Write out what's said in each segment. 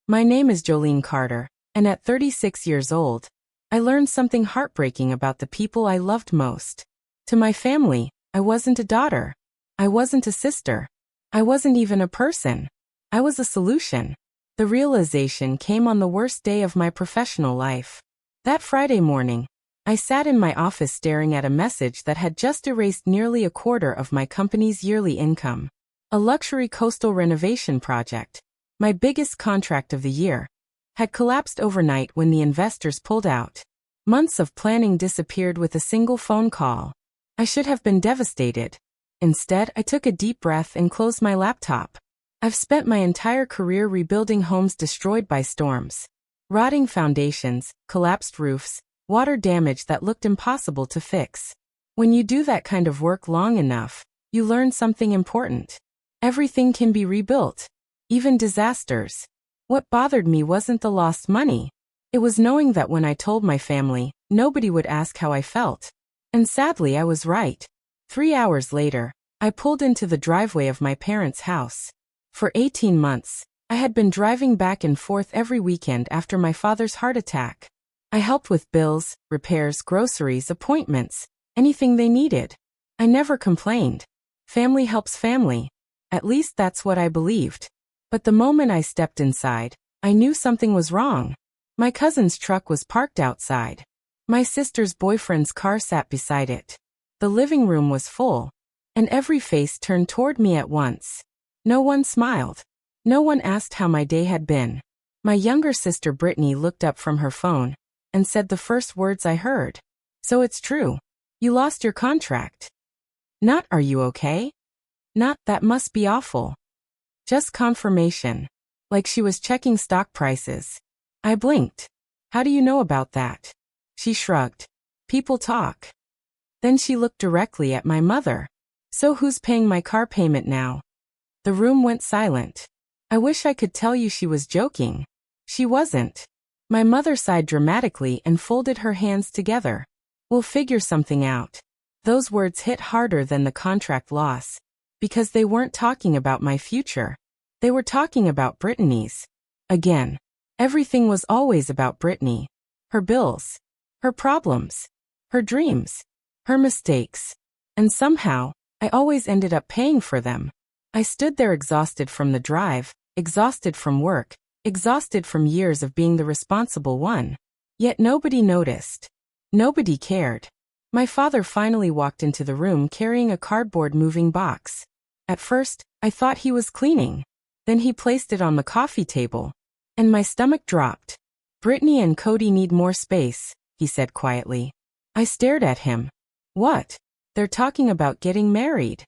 My name is Jolene Carter, and at 36 years old, I learned something heartbreaking about the people I loved most. To my family, I wasn't a daughter. I wasn't a sister. I wasn't even a person. I was a solution. The realization came on the worst day of my professional life. That Friday morning, I sat in my office staring at a message that had just erased nearly a quarter of my company's yearly income. A luxury coastal renovation project, my biggest contract of the year, had collapsed overnight when the investors pulled out. Months of planning disappeared with a single phone call. I should have been devastated. Instead, I took a deep breath and closed my laptop. I've spent my entire career rebuilding homes destroyed by storms. Rotting foundations, collapsed roofs, water damage that looked impossible to fix. When you do that kind of work long enough, you learn something important. Everything can be rebuilt. Even disasters. What bothered me wasn't the lost money. It was knowing that when I told my family, nobody would ask how I felt. And sadly, I was right. 3 hours later, I pulled into the driveway of my parents' house. For 18 months, I had been driving back and forth every weekend after my father's heart attack. I helped with bills, repairs, groceries, appointments, anything they needed. I never complained. Family helps family. At least that's what I believed. But the moment I stepped inside, I knew something was wrong. My cousin's truck was parked outside. My sister's boyfriend's car sat beside it. The living room was full, and every face turned toward me at once. No one smiled. No one asked how my day had been. My younger sister Brittany looked up from her phone and said the first words I heard. "So it's true. You lost your contract." Not "Are you okay?" Not "That must be awful." Just confirmation. Like she was checking stock prices. I blinked. "How do you know about that?" She shrugged. "People talk." Then she looked directly at my mother. "So who's paying my car payment now?" The room went silent. I wish I could tell you she was joking. She wasn't. My mother sighed dramatically and folded her hands together. "We'll figure something out." Those words hit harder than the contract loss. Because they weren't talking about my future. They were talking about Brittany's. Again. Everything was always about Brittany. Her bills. Her problems. Her dreams. Her mistakes. And somehow, I always ended up paying for them. I stood there exhausted from the drive, exhausted from work, exhausted from years of being the responsible one. Yet nobody noticed. Nobody cared. My father finally walked into the room carrying a cardboard moving box. At first, I thought he was cleaning. Then he placed it on the coffee table. And my stomach dropped. "Brittany and Cody need more space," he said quietly. I stared at him. "What?" "They're talking about getting married."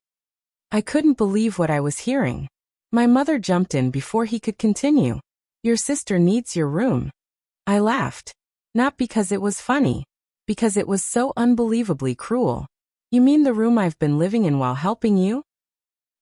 I couldn't believe what I was hearing. My mother jumped in before he could continue. "Your sister needs your room." I laughed. Not because it was funny. Because it was so unbelievably cruel. "You mean the room I've been living in while helping you?"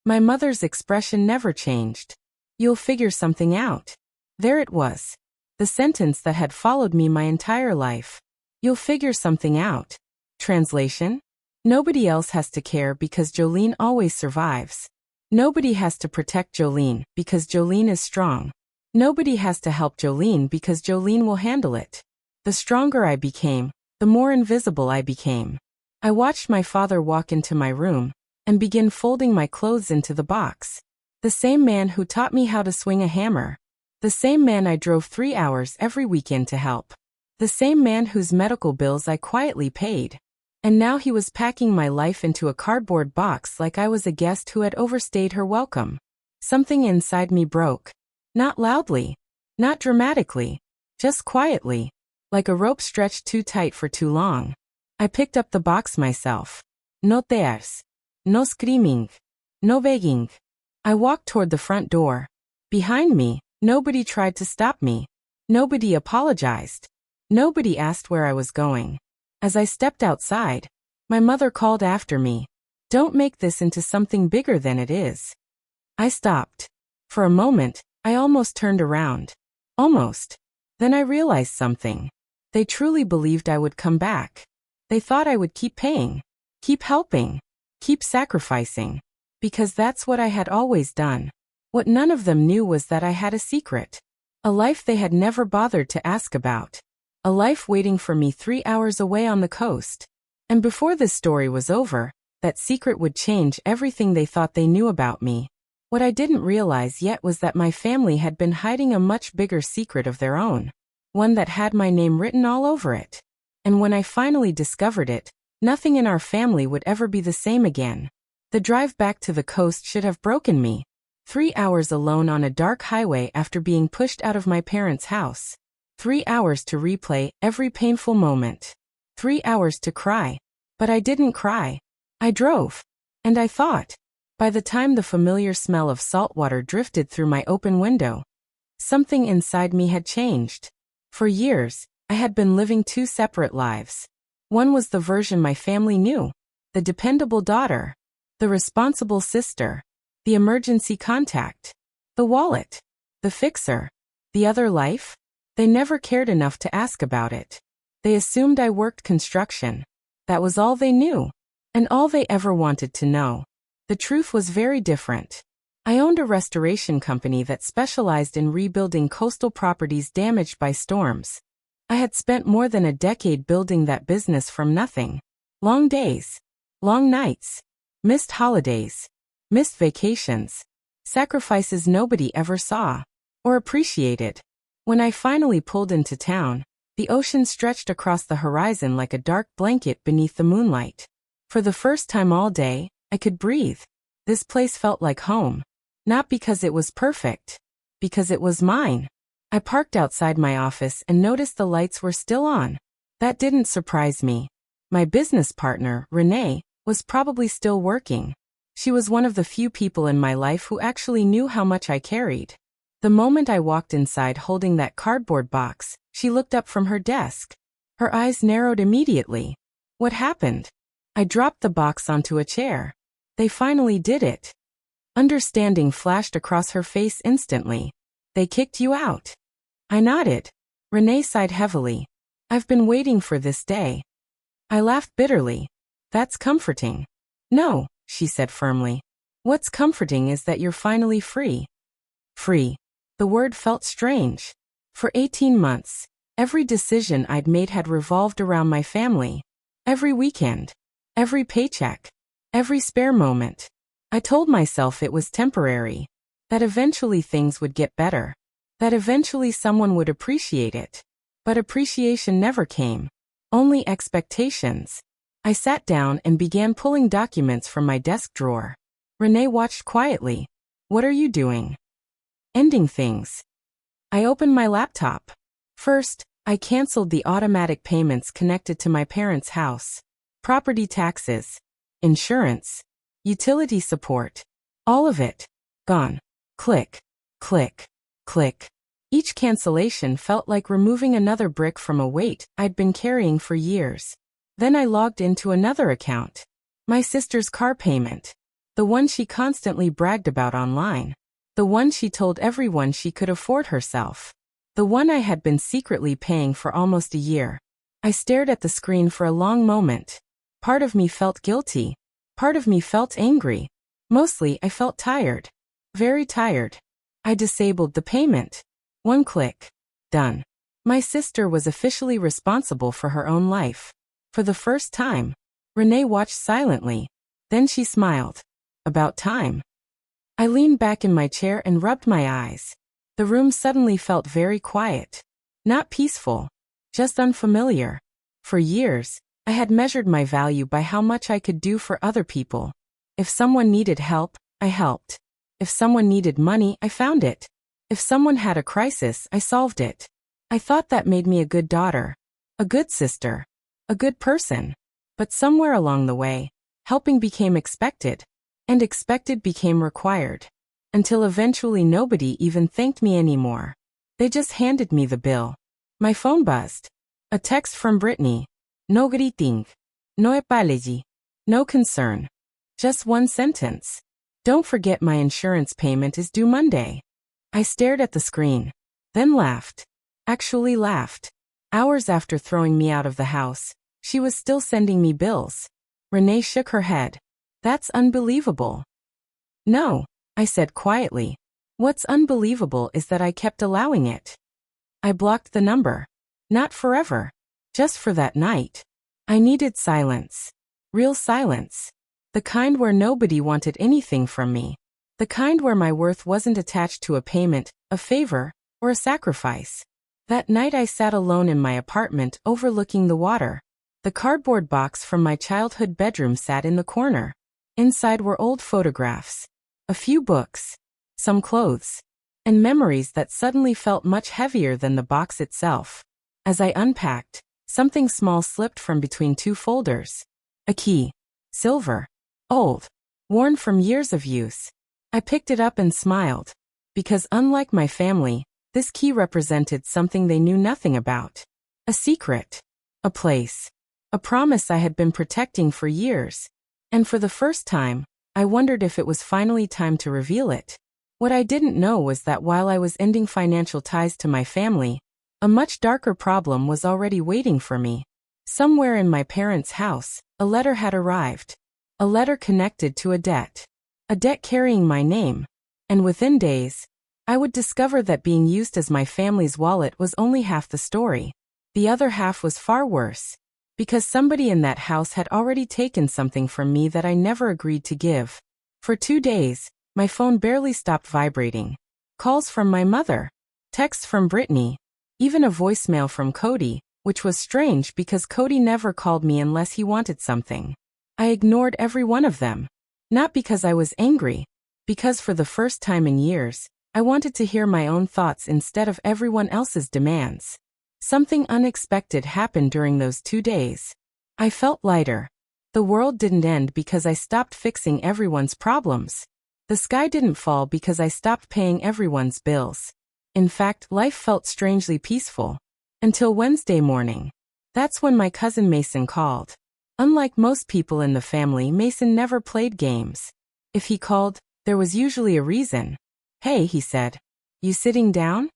My mother's expression never changed. "You'll figure something out." There it was. The sentence that had followed me my entire life. You'll figure something out. Translation? Nobody else has to care because Jolene always survives. Nobody has to protect Jolene because Jolene is strong. Nobody has to help Jolene because Jolene will handle it. The stronger I became, the more invisible I became. I watched my father walk into my room and begin folding my clothes into the box. The same man who taught me how to swing a hammer. The same man I drove 3 hours every weekend to help. The same man whose medical bills I quietly paid. And now he was packing my life into a cardboard box like I was a guest who had overstayed her welcome. Something inside me broke. Not loudly. Not dramatically. Just quietly. Like a rope stretched too tight for too long. I picked up the box myself. No tears. No screaming. No begging. I walked toward the front door. Behind me, nobody tried to stop me. Nobody apologized. Nobody asked where I was going. As I stepped outside, my mother called after me. "Don't make this into something bigger than it is." I stopped. For a moment, I almost turned around. Almost. Then I realized something. They truly believed I would come back. They thought I would keep paying. Keep helping. Keep sacrificing. Because that's what I had always done. What none of them knew was that I had a secret. A life they had never bothered to ask about. A life waiting for me 3 hours away on the coast. And before this story was over, that secret would change everything they thought they knew about me. What I didn't realize yet was that my family had been hiding a much bigger secret of their own. One that had my name written all over it. And when I finally discovered it, nothing in our family would ever be the same again. The drive back to the coast should have broken me. 3 hours alone on a dark highway after being pushed out of my parents' house. 3 hours to replay every painful moment. 3 hours to cry. But I didn't cry. I drove. And I thought. By the time the familiar smell of salt water drifted through my open window, something inside me had changed. For years, I had been living 2 separate lives. One was the version my family knew. The dependable daughter. The responsible sister. The emergency contact. The wallet. The fixer. The other life? They never cared enough to ask about it. They assumed I worked construction. That was all they knew. And all they ever wanted to know. The truth was very different. I owned a restoration company that specialized in rebuilding coastal properties damaged by storms. I had spent more than a decade building that business from nothing. Long days. Long nights. Missed holidays. Missed vacations. Sacrifices nobody ever saw. Or appreciated. When I finally pulled into town, the ocean stretched across the horizon like a dark blanket beneath the moonlight. For the first time all day, I could breathe. This place felt like home. Not because it was perfect. Because it was mine. I parked outside my office and noticed the lights were still on. That didn't surprise me. My business partner, Renee, was probably still working. She was one of the few people in my life who actually knew how much I carried. The moment I walked inside holding that cardboard box, she looked up from her desk. Her eyes narrowed immediately. What happened? I dropped the box onto a chair. They finally did it. Understanding flashed across her face instantly. They kicked you out. I nodded. Renee sighed heavily. I've been waiting for this day. I laughed bitterly. That's comforting. No, she said firmly. What's comforting is that you're finally free. Free. The word felt strange. For 18 months, every decision I'd made had revolved around my family. Every weekend. Every paycheck. Every spare moment. I told myself it was temporary. That eventually things would get better. That eventually someone would appreciate it. But appreciation never came. Only expectations. I sat down and began pulling documents from my desk drawer. Renee watched quietly. What are you doing? Ending things. I opened my laptop. First, I canceled the automatic payments connected to my parents' house. Property taxes. Insurance. Utility support. All of it. Gone. Click. Click. Click. Each cancellation felt like removing another brick from a weight I'd been carrying for years. Then I logged into another account. My sister's car payment. The one she constantly bragged about online. The one she told everyone she could afford herself. The one I had been secretly paying for almost a year. I stared at the screen for a long moment. Part of me felt guilty. Part of me felt angry. Mostly I felt tired. Very tired. I disabled the payment. 1 click. Done. My sister was officially responsible for her own life. For the first time. Renee watched silently. Then she smiled. About time. I leaned back in my chair and rubbed my eyes. The room suddenly felt very quiet. Not peaceful. Just unfamiliar. For years, I had measured my value by how much I could do for other people. If someone needed help, I helped. If someone needed money, I found it. If someone had a crisis, I solved it. I thought that made me a good daughter. A good sister. A good person. But somewhere along the way, helping became expected. And expected became required. Until eventually nobody even thanked me anymore. They just handed me the bill. My phone buzzed. A text from Brittany. No greeting. No apology. No concern. Just one sentence. Don't forget my insurance payment is due Monday. I stared at the screen. Then laughed. Actually laughed. Hours after throwing me out of the house, she was still sending me bills. Renee shook her head. That's unbelievable. No, I said quietly. What's unbelievable is that I kept allowing it. I blocked the number. Not forever. Just for that night. I needed silence. Real silence. The kind where nobody wanted anything from me. The kind where my worth wasn't attached to a payment, a favor, or a sacrifice. That night I sat alone in my apartment overlooking the water. The cardboard box from my childhood bedroom sat in the corner. Inside were old photographs. A few books. Some clothes. And memories that suddenly felt much heavier than the box itself. As I unpacked, something small slipped from between two folders. A key. Silver. Old. Worn from years of use. I picked it up and smiled. Because unlike my family, this key represented something they knew nothing about. A secret. A place. A promise I had been protecting for years. And for the first time, I wondered if it was finally time to reveal it. What I didn't know was that while I was ending financial ties to my family, a much darker problem was already waiting for me. Somewhere in my parents' house, a letter had arrived. A letter connected to a debt. A debt carrying my name. And within days, I would discover that being used as my family's wallet was only half the story. The other half was far worse. Because somebody in that house had already taken something from me that I never agreed to give. For 2 days, my phone barely stopped vibrating. Calls from my mother. Texts from Brittany. Even a voicemail from Cody, which was strange because Cody never called me unless he wanted something. I ignored every one of them. Not because I was angry. Because for the first time in years, I wanted to hear my own thoughts instead of everyone else's demands. Something unexpected happened during those 2 days. I felt lighter. The world didn't end because I stopped fixing everyone's problems. The sky didn't fall because I stopped paying everyone's bills. In fact, life felt strangely peaceful. Until Wednesday morning. That's when my cousin Mason called. Unlike most people in the family, Mason never played games. If he called, there was usually a reason. "Hey," he said. "You sitting down?"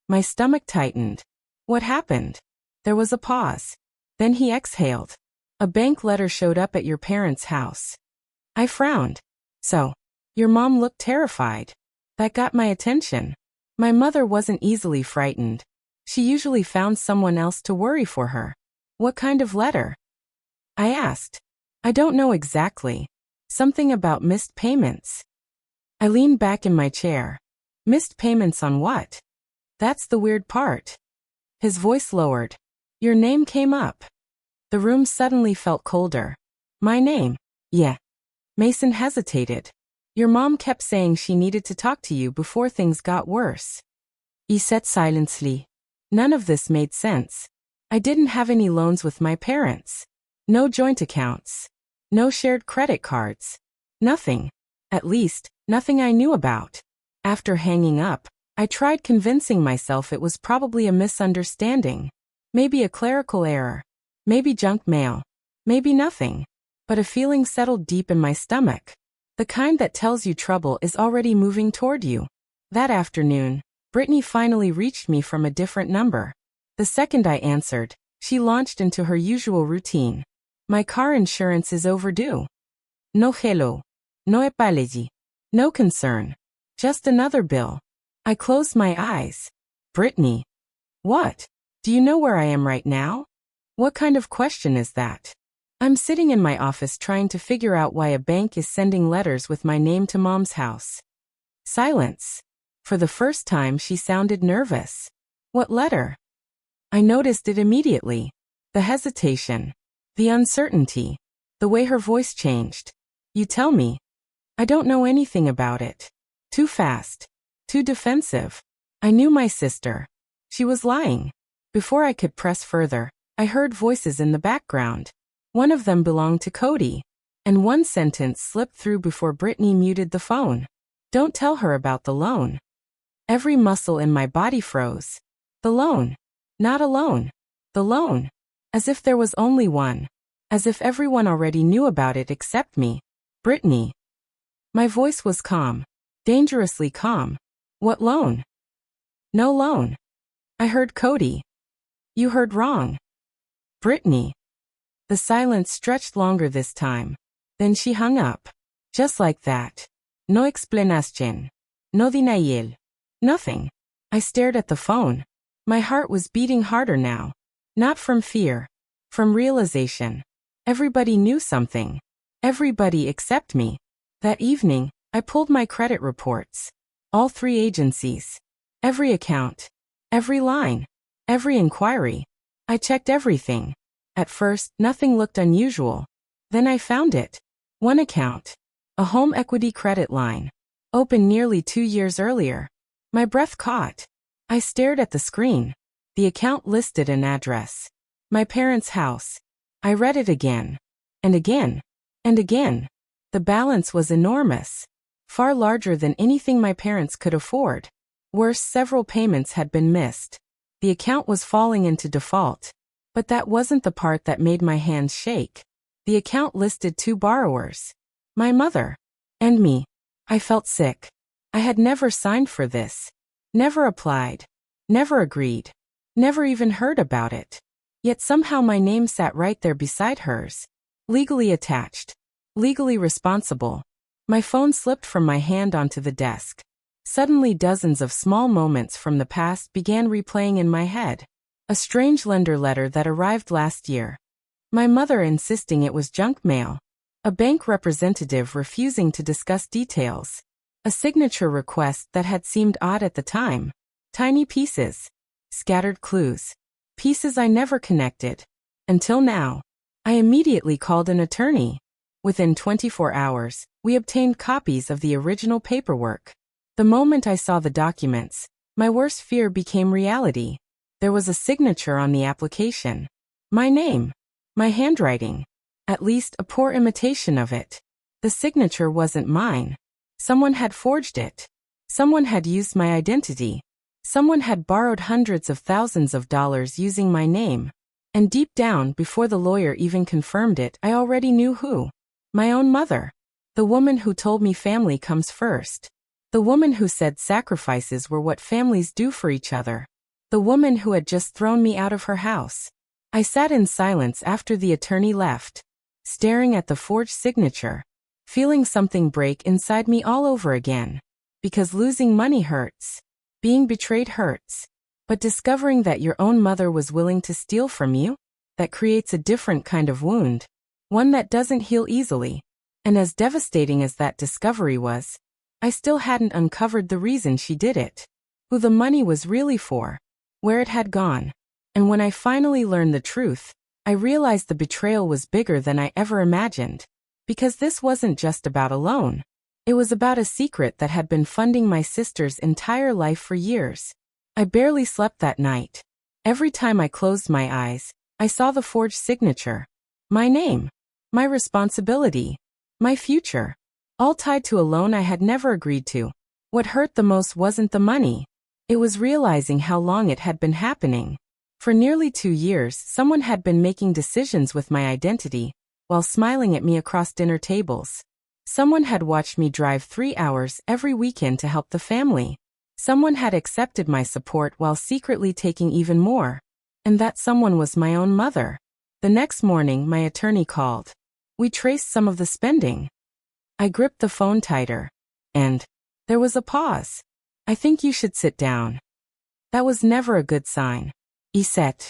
My stomach tightened. What happened? There was a pause. Then he exhaled. "A bank letter showed up at your parents' house." I frowned. "So, your mom looked terrified." That got my attention. My mother wasn't easily frightened. She usually found someone else to worry for her. "What kind of letter?" I asked. "I don't know exactly. Something about missed payments." I leaned back in my chair. "Missed payments on what?" "That's the weird part." His voice lowered. "Your name came up." The room suddenly felt colder. "My name?" "Yeah." Mason hesitated. "Your mom kept saying she needed to talk to you before things got worse." He said silently. None of this made sense. I didn't have any loans with my parents. No joint accounts. No shared credit cards. Nothing. At least, nothing I knew about. After hanging up, I tried convincing myself it was probably a misunderstanding. Maybe a clerical error. Maybe junk mail. Maybe nothing. But a feeling settled deep in my stomach. The kind that tells you trouble is already moving toward you. That afternoon, Brittany finally reached me from a different number. The second I answered, she launched into her usual routine. "My car insurance is overdue." No hello. No apology. No concern. Just another bill. I closed my eyes. "Brittany." "What? Do you know where I am right now?" "What kind of question is that?" "I'm sitting in my office trying to figure out why a bank is sending letters with my name to Mom's house." Silence. For the first time she sounded nervous. "What letter?" I noticed it immediately. The hesitation. The uncertainty. The way her voice changed. "You tell me." "I don't know anything about it." Too fast. Too defensive. I knew my sister. She was lying. Before I could press further, I heard voices in the background. One of them belonged to Cody. And one sentence slipped through before Brittany muted the phone. "Don't tell her about the loan." Every muscle in my body froze. The loan. Not alone. The loan. As if there was only one. As if everyone already knew about it except me. "Brittany." My voice was calm. Dangerously calm. "What loan?" "No loan." I heard Cody. "You heard wrong." "Brittany." The silence stretched longer this time. Then she hung up. Just like that. No explicación. No denial. Nothing. I stared at the phone. My heart was beating harder now. Not from fear. From realization. Everybody knew something. Everybody except me. That evening, I pulled my credit reports. All 3 agencies. Every account. Every line. Every inquiry. I checked everything. At first, nothing looked unusual. Then I found it. One account. A home equity credit line. Opened nearly 2 years earlier. My breath caught. I stared at the screen. The account listed an address. My parents' house. I read it again. And again. And again. The balance was enormous. Far larger than anything my parents could afford. Worse, several payments had been missed. The account was falling into default. But that wasn't the part that made my hands shake. The account listed 2 borrowers. My mother. And me. I felt sick. I had never signed for this. Never applied. Never agreed. Never even heard about it. Yet somehow my name sat right there beside hers. Legally attached. Legally responsible. My phone slipped from my hand onto the desk. Suddenly dozens of small moments from the past began replaying in my head. A strange lender letter that arrived last year. My mother insisting it was junk mail. A bank representative refusing to discuss details. A signature request that had seemed odd at the time. Tiny pieces. Scattered clues. Pieces I never connected. Until now. I immediately called an attorney. Within 24 hours, we obtained copies of the original paperwork. The moment I saw the documents, my worst fear became reality. There was a signature on the application. My name. My handwriting. At least a poor imitation of it. The signature wasn't mine. Someone had forged it. Someone had used my identity. Someone had borrowed hundreds of thousands of dollars using my name. And deep down, before the lawyer even confirmed it, I already knew who. My own mother. The woman who told me family comes first. The woman who said sacrifices were what families do for each other. The woman who had just thrown me out of her house. I sat in silence after the attorney left, staring at the forged signature, feeling something break inside me all over again. Because losing money hurts. Being betrayed hurts. But discovering that your own mother was willing to steal from you, that creates a different kind of wound. One that doesn't heal easily. And as devastating as that discovery was, I still hadn't uncovered the reason she did it. Who the money was really for. Where it had gone. And when I finally learned the truth, I realized the betrayal was bigger than I ever imagined. Because this wasn't just about a loan. It was about a secret that had been funding my sister's entire life for years. I barely slept that night. Every time I closed my eyes, I saw the forged signature. My name. My responsibility. My future. All tied to a loan I had never agreed to. What hurt the most wasn't the money. It was realizing how long it had been happening. For nearly 2 years, someone had been making decisions with my identity, while smiling at me across dinner tables. Someone had watched me drive 3 hours every weekend to help the family. Someone had accepted my support while secretly taking even more. And that someone was my own mother. The next morning, my attorney called. We traced some of the spending. I gripped the phone tighter. And there was a pause. I think you should sit down. That was never a good sign. He said.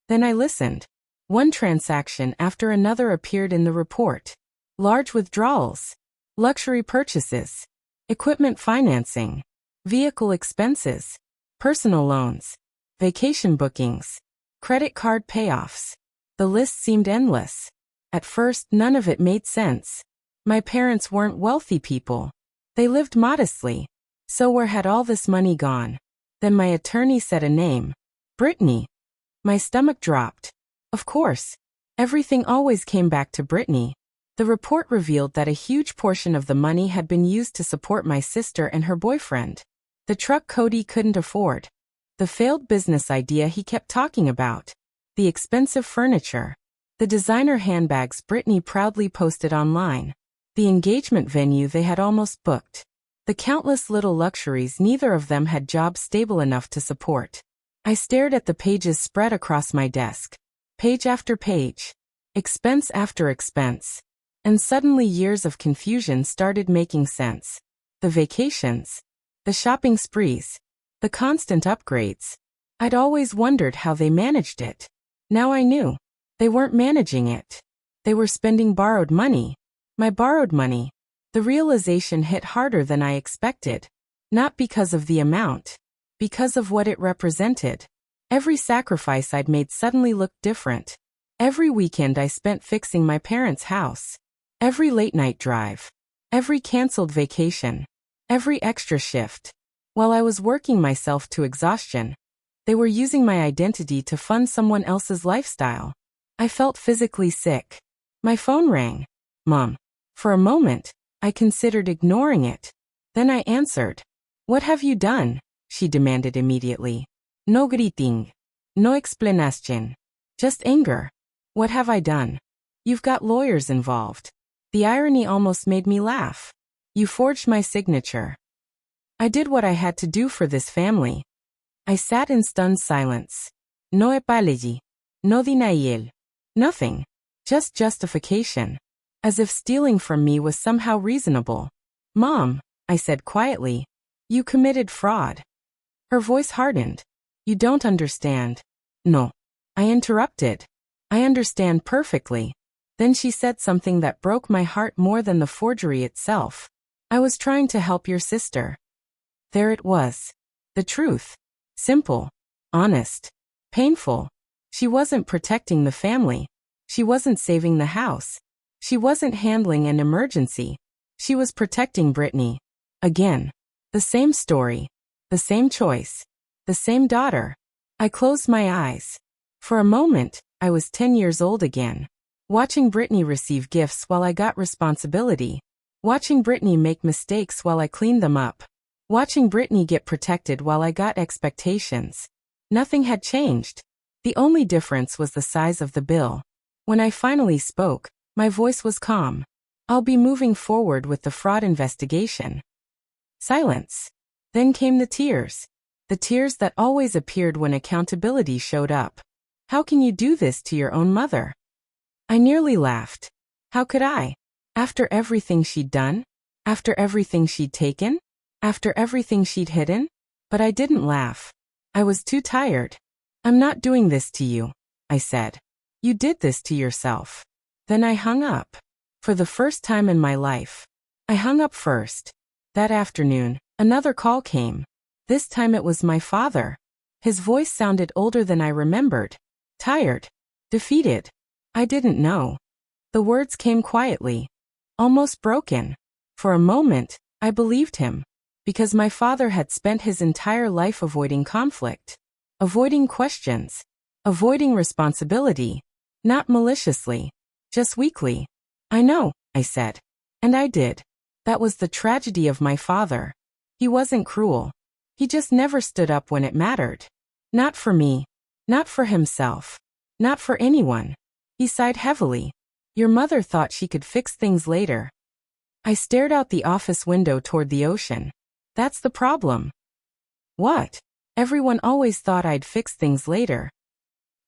Then I listened. One transaction after another appeared in the report. Large withdrawals. Luxury purchases. Equipment financing. Vehicle expenses. Personal loans. Vacation bookings. Credit card payoffs. The list seemed endless. At first, none of it made sense. My parents weren't wealthy people. They lived modestly. So where had all this money gone? Then my attorney said a name. Brittany. My stomach dropped. Of course. Everything always came back to Brittany. The report revealed that a huge portion of the money had been used to support my sister and her boyfriend. The truck Cody couldn't afford. The failed business idea he kept talking about. The expensive furniture. The designer handbags Brittany proudly posted online. The engagement venue they had almost booked. The countless little luxuries neither of them had jobs stable enough to support. I stared at the pages spread across my desk. Page after page. Expense after expense. And suddenly years of confusion started making sense. The vacations. The shopping sprees. The constant upgrades. I'd always wondered how they managed it. Now I knew. They weren't managing it. They were spending borrowed money. My borrowed money. The realization hit harder than I expected. Not because of the amount. Because of what it represented. Every sacrifice I'd made suddenly looked different. Every weekend I spent fixing my parents' house. Every late-night drive. Every canceled vacation. Every extra shift. While I was working myself to exhaustion, they were using my identity to fund someone else's lifestyle. I felt physically sick. My phone rang. Mom. For a moment, I considered ignoring it. Then I answered. What have you done? She demanded immediately. No griting. No explanation. Just anger. What have I done? You've got lawyers involved. The irony almost made me laugh. You forged my signature. I did what I had to do for this family. I sat in stunned silence. No apology. No denial. Nothing. Just justification. As if stealing from me was somehow reasonable. Mom, I said quietly, you committed fraud. Her voice hardened. You don't understand. No. I interrupted. I understand perfectly. Then she said something that broke my heart more than the forgery itself. I was trying to help your sister. There it was. The truth. Simple. Honest. Painful. She wasn't protecting the family. She wasn't saving the house. She wasn't handling an emergency. She was protecting Brittany. Again. The same story. The same choice. The same daughter. I closed my eyes. For a moment, I was 10 years old again. Watching Brittany receive gifts while I got responsibility. Watching Brittany make mistakes while I cleaned them up. Watching Brittany get protected while I got expectations. Nothing had changed. The only difference was the size of the bill. When I finally spoke, my voice was calm. I'll be moving forward with the fraud investigation. Silence. Then came the tears. The tears that always appeared when accountability showed up. How can you do this to your own mother? I nearly laughed. How could I? After everything she'd done? After everything she'd taken? After everything she'd hidden? But I didn't laugh. I was too tired. I'm not doing this to you, I said. You did this to yourself. Then I hung up. For the first time in my life. I hung up first. That afternoon, another call came. This time it was my father. His voice sounded older than I remembered. Tired. Defeated. I didn't know. The words came quietly. Almost broken. For a moment, I believed him. Because my father had spent his entire life avoiding conflict. Avoiding questions. Avoiding responsibility. Not maliciously. Just weakly. I know, I said. And I did. That was the tragedy of my father. He wasn't cruel. He just never stood up when it mattered. Not for me. Not for himself. Not for anyone. He sighed heavily. Your mother thought she could fix things later. I stared out the office window toward the ocean. That's the problem. What? Everyone always thought I'd fix things later.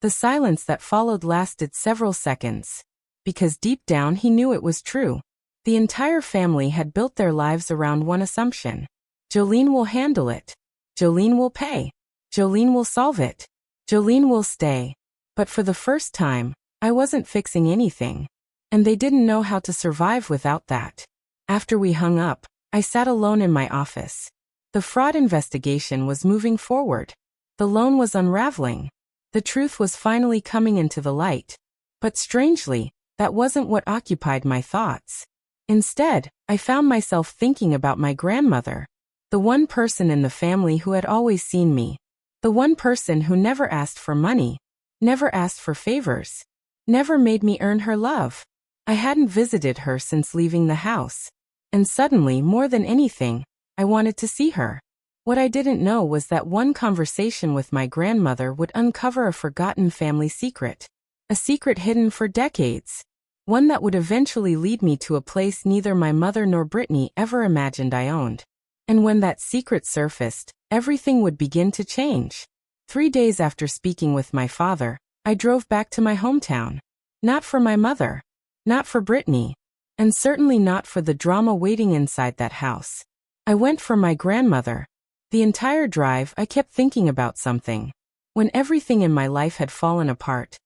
The silence that followed lasted several seconds. Because deep down he knew it was true. The entire family had built their lives around one assumption. Jolene will handle it. Jolene will pay. Jolene will solve it. Jolene will stay. But for the first time, I wasn't fixing anything. And they didn't know how to survive without that. After we hung up, I sat alone in my office. The fraud investigation was moving forward. The loan was unraveling. The truth was finally coming into the light. But strangely, that wasn't what occupied my thoughts. Instead, I found myself thinking about my grandmother. The one person in the family who had always seen me. The one person who never asked for money. Never asked for favors. Never made me earn her love. I hadn't visited her since leaving the house. And suddenly, more than anything, I wanted to see her. What I didn't know was that one conversation with my grandmother would uncover a forgotten family secret. A secret hidden for decades. One that would eventually lead me to a place neither my mother nor Brittany ever imagined I owned. And when that secret surfaced, everything would begin to change. 3 days after speaking with my father, I drove back to my hometown. Not for my mother. Not for Brittany. And certainly not for the drama waiting inside that house. I went for my grandmother. The entire drive I kept thinking about something. When everything in my life had fallen apart,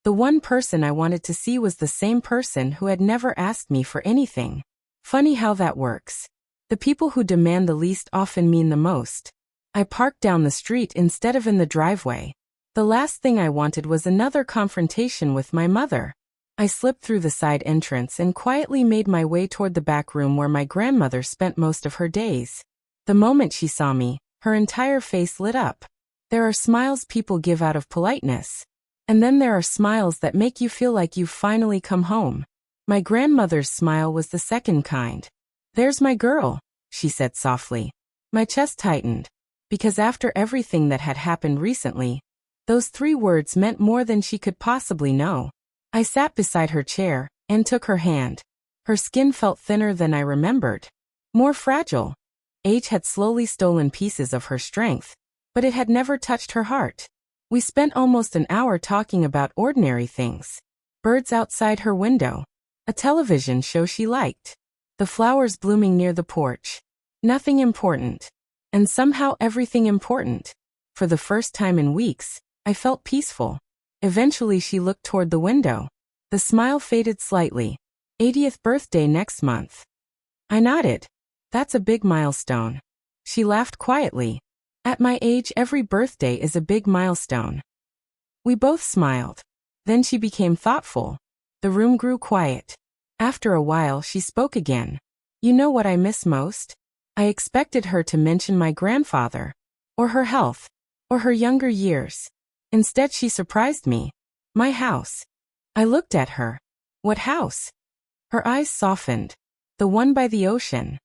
the one person I wanted to see was the same person who had never asked me for anything. Funny how that works. The people who demand the least often mean the most. I parked down the street instead of in the driveway. The last thing I wanted was another confrontation with my mother. I slipped through the side entrance and quietly made my way toward the back room where my grandmother spent most of her days. The moment she saw me, her entire face lit up. There are smiles people give out of politeness. And then there are smiles that make you feel like you've finally come home. My grandmother's smile was the second kind. "There's my girl," she said softly. My chest tightened. Because after everything that had happened recently, those 3 words meant more than she could possibly know. I sat beside her chair and took her hand. Her skin felt thinner than I remembered. More fragile. Age had slowly stolen pieces of her strength, but it had never touched her heart. We spent almost an hour talking about ordinary things. Birds outside her window. A television show she liked. The flowers blooming near the porch. Nothing important. And somehow everything important. For the first time in weeks, I felt peaceful. Eventually she looked toward the window. The smile faded slightly. 80th birthday next month. I nodded. That's a big milestone. She laughed quietly. At my age, every birthday is a big milestone. We both smiled. Then she became thoughtful. The room grew quiet. After a while, she spoke again. "You know what I miss most?" I expected her to mention my grandfather, or her health, or her younger years. Instead, she surprised me. "My house." I looked at her. "What house?" Her eyes softened. "The one by the ocean."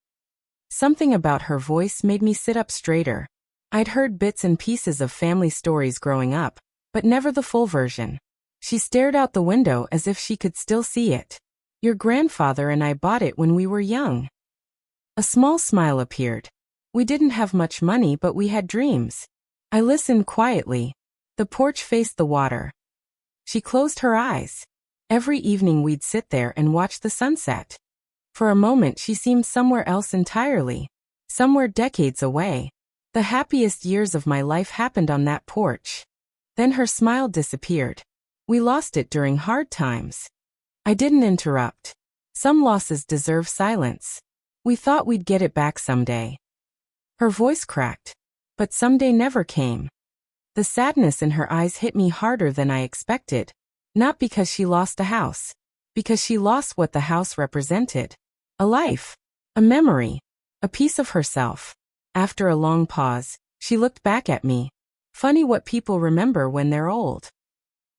Something about her voice made me sit up straighter. I'd heard bits and pieces of family stories growing up, but never the full version. She stared out the window as if she could still see it. "Your grandfather and I bought it when we were young." A small smile appeared. We didn't have much money, but we had dreams. I listened quietly. The porch faced the water. She closed her eyes. Every evening we'd sit there and watch the sunset. For a moment she seemed somewhere else entirely. Somewhere decades away. The happiest years of my life happened on that porch. Then her smile disappeared. We lost it during hard times. I didn't interrupt. Some losses deserve silence. We thought we'd get it back someday. Her voice cracked. But someday never came. The sadness in her eyes hit me harder than I expected. Not because she lost a house. Because she lost what the house represented. A life. A memory. A piece of herself. After a long pause, she looked back at me. Funny what people remember when they're old.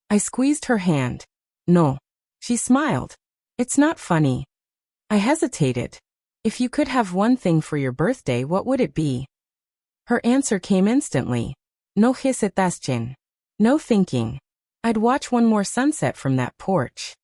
I squeezed her hand. "No." She smiled. "It's not funny." I hesitated. "If you could have one thing for your birthday, what would it be?" Her answer came instantly. "No hesitation." No thinking. I'd watch one more sunset from that porch.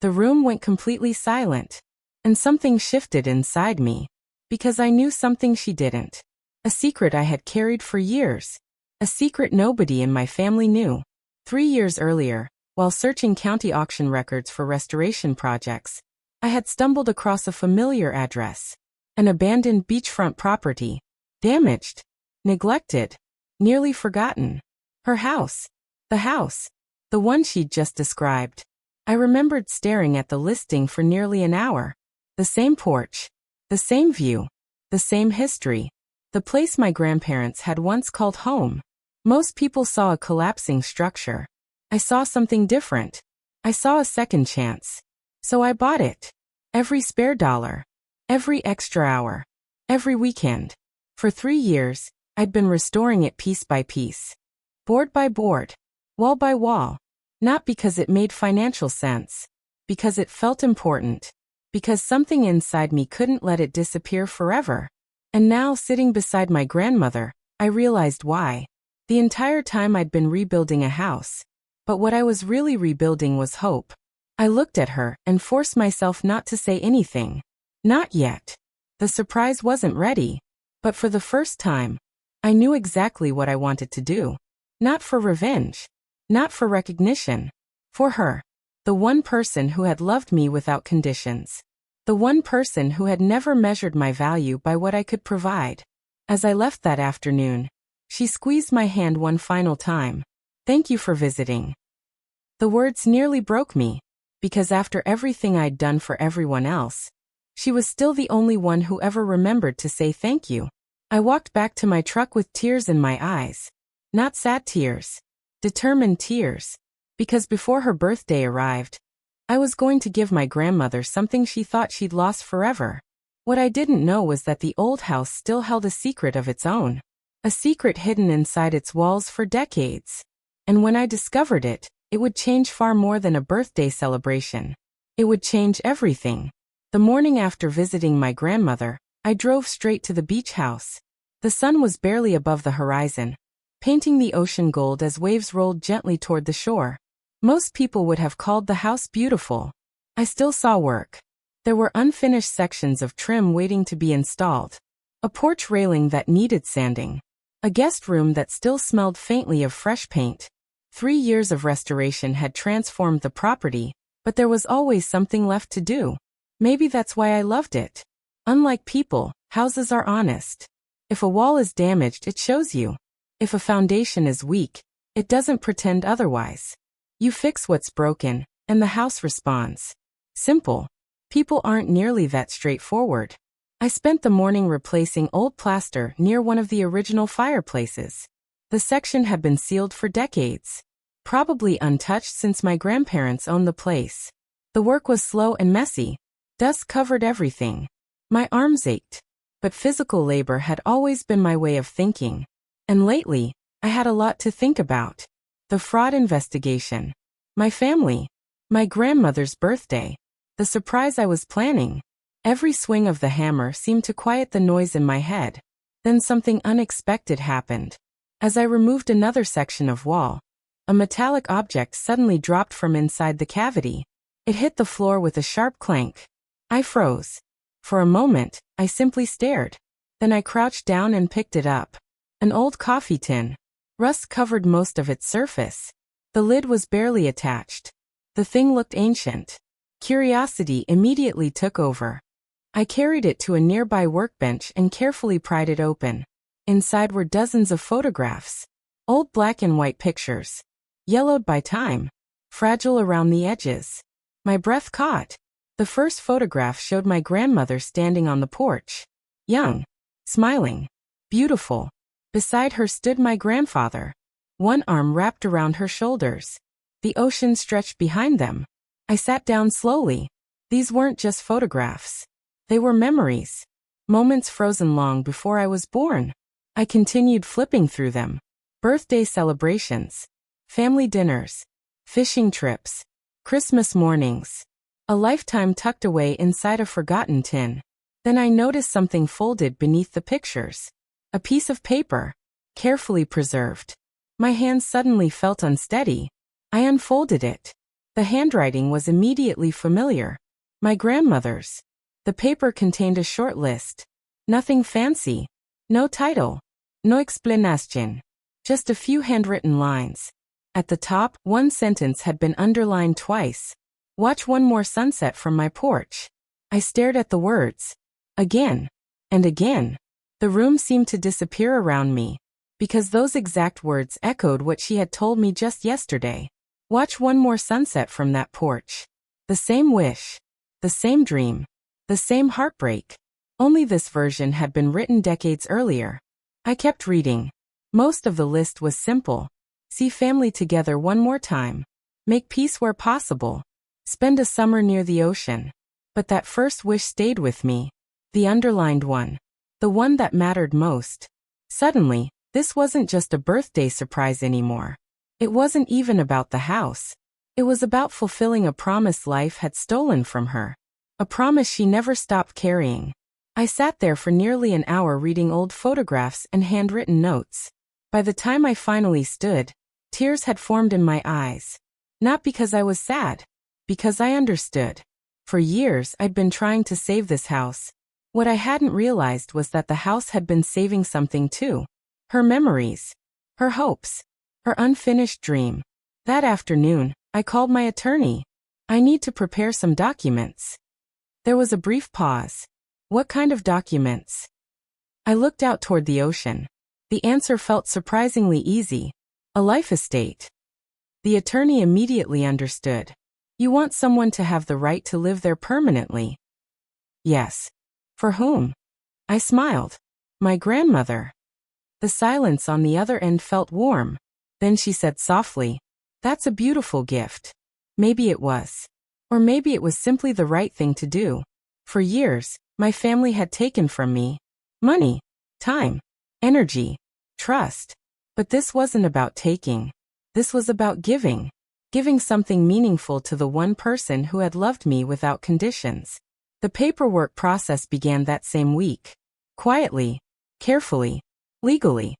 The room went completely silent. And something shifted inside me. Because I knew something she didn't. A secret I had carried for years. A secret nobody in my family knew. 3 years earlier, while searching county auction records for restoration projects, I had stumbled across a familiar address. An abandoned beachfront property. Damaged. Neglected. Nearly forgotten. Her house. The house. The one she'd just described. I remembered staring at the listing for nearly an hour. The same porch. The same view. The same history. The place my grandparents had once called home. Most people saw a collapsing structure. I saw something different. I saw a second chance. So I bought it. Every spare dollar. Every extra hour. Every weekend. For 3 years, I'd been restoring it piece by piece. Board by board. Wall by wall. Not because it made financial sense. Because it felt important. Because something inside me couldn't let it disappear forever. And now, sitting beside my grandmother, I realized why. The entire time I'd been rebuilding a house. But what I was really rebuilding was hope. I looked at her and forced myself not to say anything. Not yet. The surprise wasn't ready. But for the first time, I knew exactly what I wanted to do. Not for revenge. Not for recognition. For her. The one person who had loved me without conditions. The one person who had never measured my value by what I could provide. As I left that afternoon, she squeezed my hand one final time. Thank you for visiting. The words nearly broke me, because after everything I'd done for everyone else, she was still the only one who ever remembered to say thank you. I walked back to my truck with tears in my eyes. Not sad tears. Determined tears. Because before her birthday arrived, I was going to give my grandmother something she thought she'd lost forever. What I didn't know was that the old house still held a secret of its own. A secret hidden inside its walls for decades. And when I discovered it, it would change far more than a birthday celebration. It would change everything. The morning after visiting my grandmother, I drove straight to the beach house. The sun was barely above the horizon, painting the ocean gold as waves rolled gently toward the shore. Most people would have called the house beautiful. I still saw work. There were unfinished sections of trim waiting to be installed. A porch railing that needed sanding. A guest room that still smelled faintly of fresh paint. 3 years of restoration had transformed the property, but there was always something left to do. Maybe that's why I loved it. Unlike people, houses are honest. If a wall is damaged, it shows you. If a foundation is weak, it doesn't pretend otherwise. You fix what's broken, and the house responds. Simple. People aren't nearly that straightforward. I spent the morning replacing old plaster near one of the original fireplaces. The section had been sealed for decades. Probably untouched since my grandparents owned the place. The work was slow and messy. Dust covered everything. My arms ached. But physical labor had always been my way of thinking. And lately, I had a lot to think about. The fraud investigation. My family. My grandmother's birthday. The surprise I was planning. Every swing of the hammer seemed to quiet the noise in my head. Then something unexpected happened. As I removed another section of wall, a metallic object suddenly dropped from inside the cavity. It hit the floor with a sharp clank. I froze. For a moment, I simply stared. Then I crouched down and picked it up. An old coffee tin. Rust covered most of its surface. The lid was barely attached. The thing looked ancient. Curiosity immediately took over. I carried it to a nearby workbench and carefully pried it open. Inside were dozens of photographs. Old black and white pictures. Yellowed by time. Fragile around the edges. My breath caught. The first photograph showed my grandmother standing on the porch. Young. Smiling. Beautiful. Beside her stood my grandfather. One arm wrapped around her shoulders. The ocean stretched behind them. I sat down slowly. These weren't just photographs. They were memories. Moments frozen long before I was born. I continued flipping through them. Birthday celebrations. Family dinners. Fishing trips. Christmas mornings. A lifetime tucked away inside a forgotten tin. Then I noticed something folded beneath the pictures. A piece of paper. Carefully preserved. My hands suddenly felt unsteady. I unfolded it. The handwriting was immediately familiar. My grandmother's. The paper contained a short list. Nothing fancy. No title. No explanation. Just a few handwritten lines. At the top, one sentence had been underlined twice. Watch one more sunset from my porch. I stared at the words. Again. And again. The room seemed to disappear around me. Because those exact words echoed what she had told me just yesterday. Watch one more sunset from that porch. The same wish. The same dream. The same heartbreak. Only this version had been written decades earlier. I kept reading. Most of the list was simple. See family together one more time. Make peace where possible. Spend a summer near the ocean. But that first wish stayed with me. The underlined one. The one that mattered most. Suddenly, this wasn't just a birthday surprise anymore. It wasn't even about the house. It was about fulfilling a promise life had stolen from her. A promise she never stopped carrying. I sat there for nearly an hour reading old photographs and handwritten notes. By the time I finally stood, tears had formed in my eyes. Not because I was sad. Because I understood. For years I'd been trying to save this house. What I hadn't realized was that the house had been saving something too. Her memories. Her hopes. Her unfinished dream. That afternoon, I called my attorney. I need to prepare some documents. There was a brief pause. What kind of documents? I looked out toward the ocean. The answer felt surprisingly easy. A life estate. The attorney immediately understood. You want someone to have the right to live there permanently? Yes. For whom? I smiled. My grandmother. The silence on the other end felt warm. Then she said softly, "That's a beautiful gift." Maybe it was. Or maybe it was simply the right thing to do. For years, my family had taken from me money, time, energy, trust. But this wasn't about taking. This was about giving. Giving something meaningful to the one person who had loved me without conditions. The paperwork process began that same week. Quietly, carefully, legally.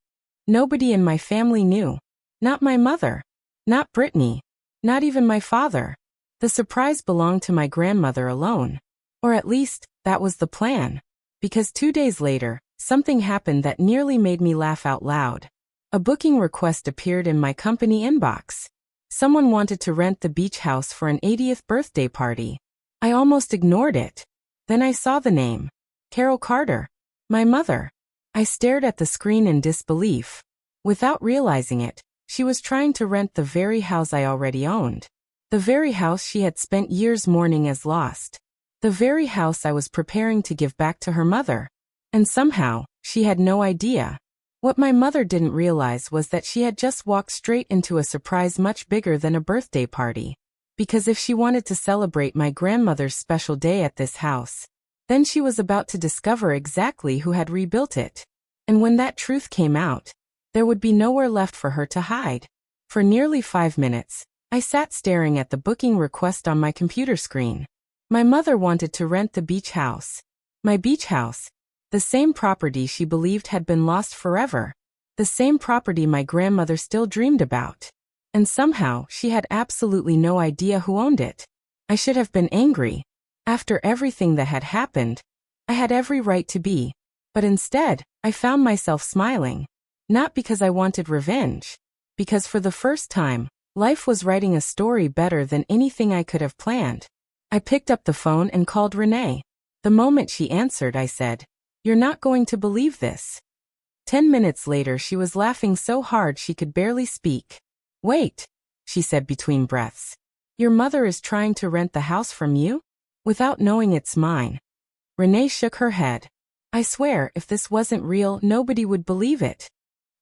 Nobody in my family knew. Not my mother. Not Brittany. Not even my father. The surprise belonged to my grandmother alone. Or at least, that was the plan. Because 2 days later, something happened that nearly made me laugh out loud. A booking request appeared in my company inbox. Someone wanted to rent the beach house for an 80th birthday party. I almost ignored it. Then I saw the name. Carol Carter. My mother. I stared at the screen in disbelief. Without realizing it, she was trying to rent the very house I already owned. The very house she had spent years mourning as lost. The very house I was preparing to give back to her mother. And somehow, she had no idea. What my mother didn't realize was that she had just walked straight into a surprise much bigger than a birthday party. Because if she wanted to celebrate my grandmother's special day at this house, then she was about to discover exactly who had rebuilt it. And when that truth came out, there would be nowhere left for her to hide. For nearly 5 minutes, I sat staring at the booking request on my computer screen. My mother wanted to rent the beach house. My beach house. The same property she believed had been lost forever. The same property my grandmother still dreamed about. And somehow, she had absolutely no idea who owned it. I should have been angry. After everything that had happened, I had every right to be. But instead, I found myself smiling. Not because I wanted revenge. Because for the first time, life was writing a story better than anything I could have planned. I picked up the phone and called Renee. The moment she answered, I said, "You're not going to believe this." 10 minutes later, she was laughing so hard she could barely speak. "Wait," she said between breaths. "Your mother is trying to rent the house from you? Without knowing it's mine." Renee shook her head. "I swear, if this wasn't real, nobody would believe it."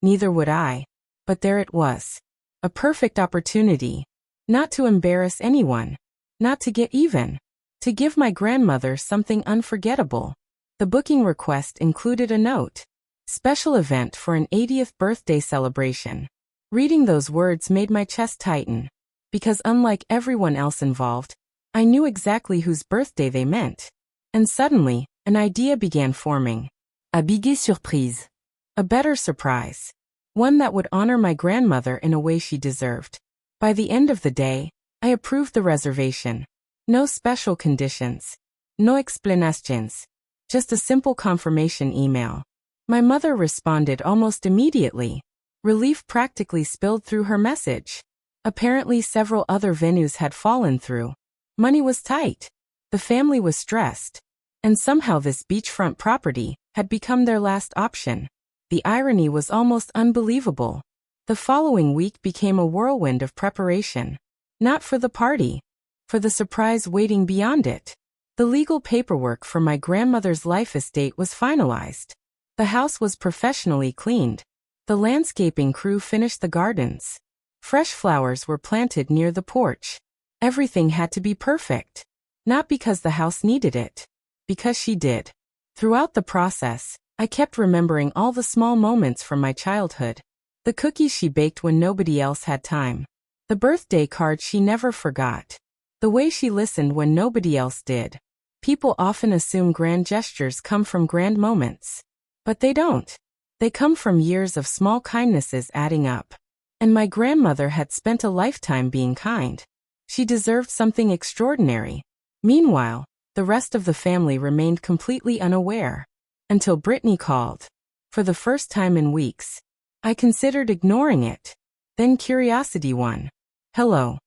Neither would I. But there it was. A perfect opportunity. Not to embarrass anyone. Not to get even. To give my grandmother something unforgettable. The booking request included a note. Special event for an 80th birthday celebration. Reading those words made my chest tighten. Because unlike everyone else involved, I knew exactly whose birthday they meant. And suddenly, an idea began forming. A biggie surprise. A better surprise. One that would honor my grandmother in a way she deserved. By the end of the day, I approved the reservation. No special conditions. No explanations. Just a simple confirmation email. My mother responded almost immediately. Relief practically spilled through her message. Apparently several other venues had fallen through. Money was tight. The family was stressed. And somehow this beachfront property had become their last option. The irony was almost unbelievable. The following week became a whirlwind of preparation. Not for the party. For the surprise waiting beyond it. The legal paperwork for my grandmother's life estate was finalized. The house was professionally cleaned. The landscaping crew finished the gardens. Fresh flowers were planted near the porch. Everything had to be perfect. Not because the house needed it. Because she did. Throughout the process, I kept remembering all the small moments from my childhood. The cookies she baked when nobody else had time. The birthday card she never forgot. The way she listened when nobody else did. People often assume grand gestures come from grand moments. But they don't. They come from years of small kindnesses adding up. And my grandmother had spent a lifetime being kind. She deserved something extraordinary. Meanwhile, the rest of the family remained completely unaware. Until Brittany called. For the first time in weeks. I considered ignoring it. Then curiosity won. "Hello."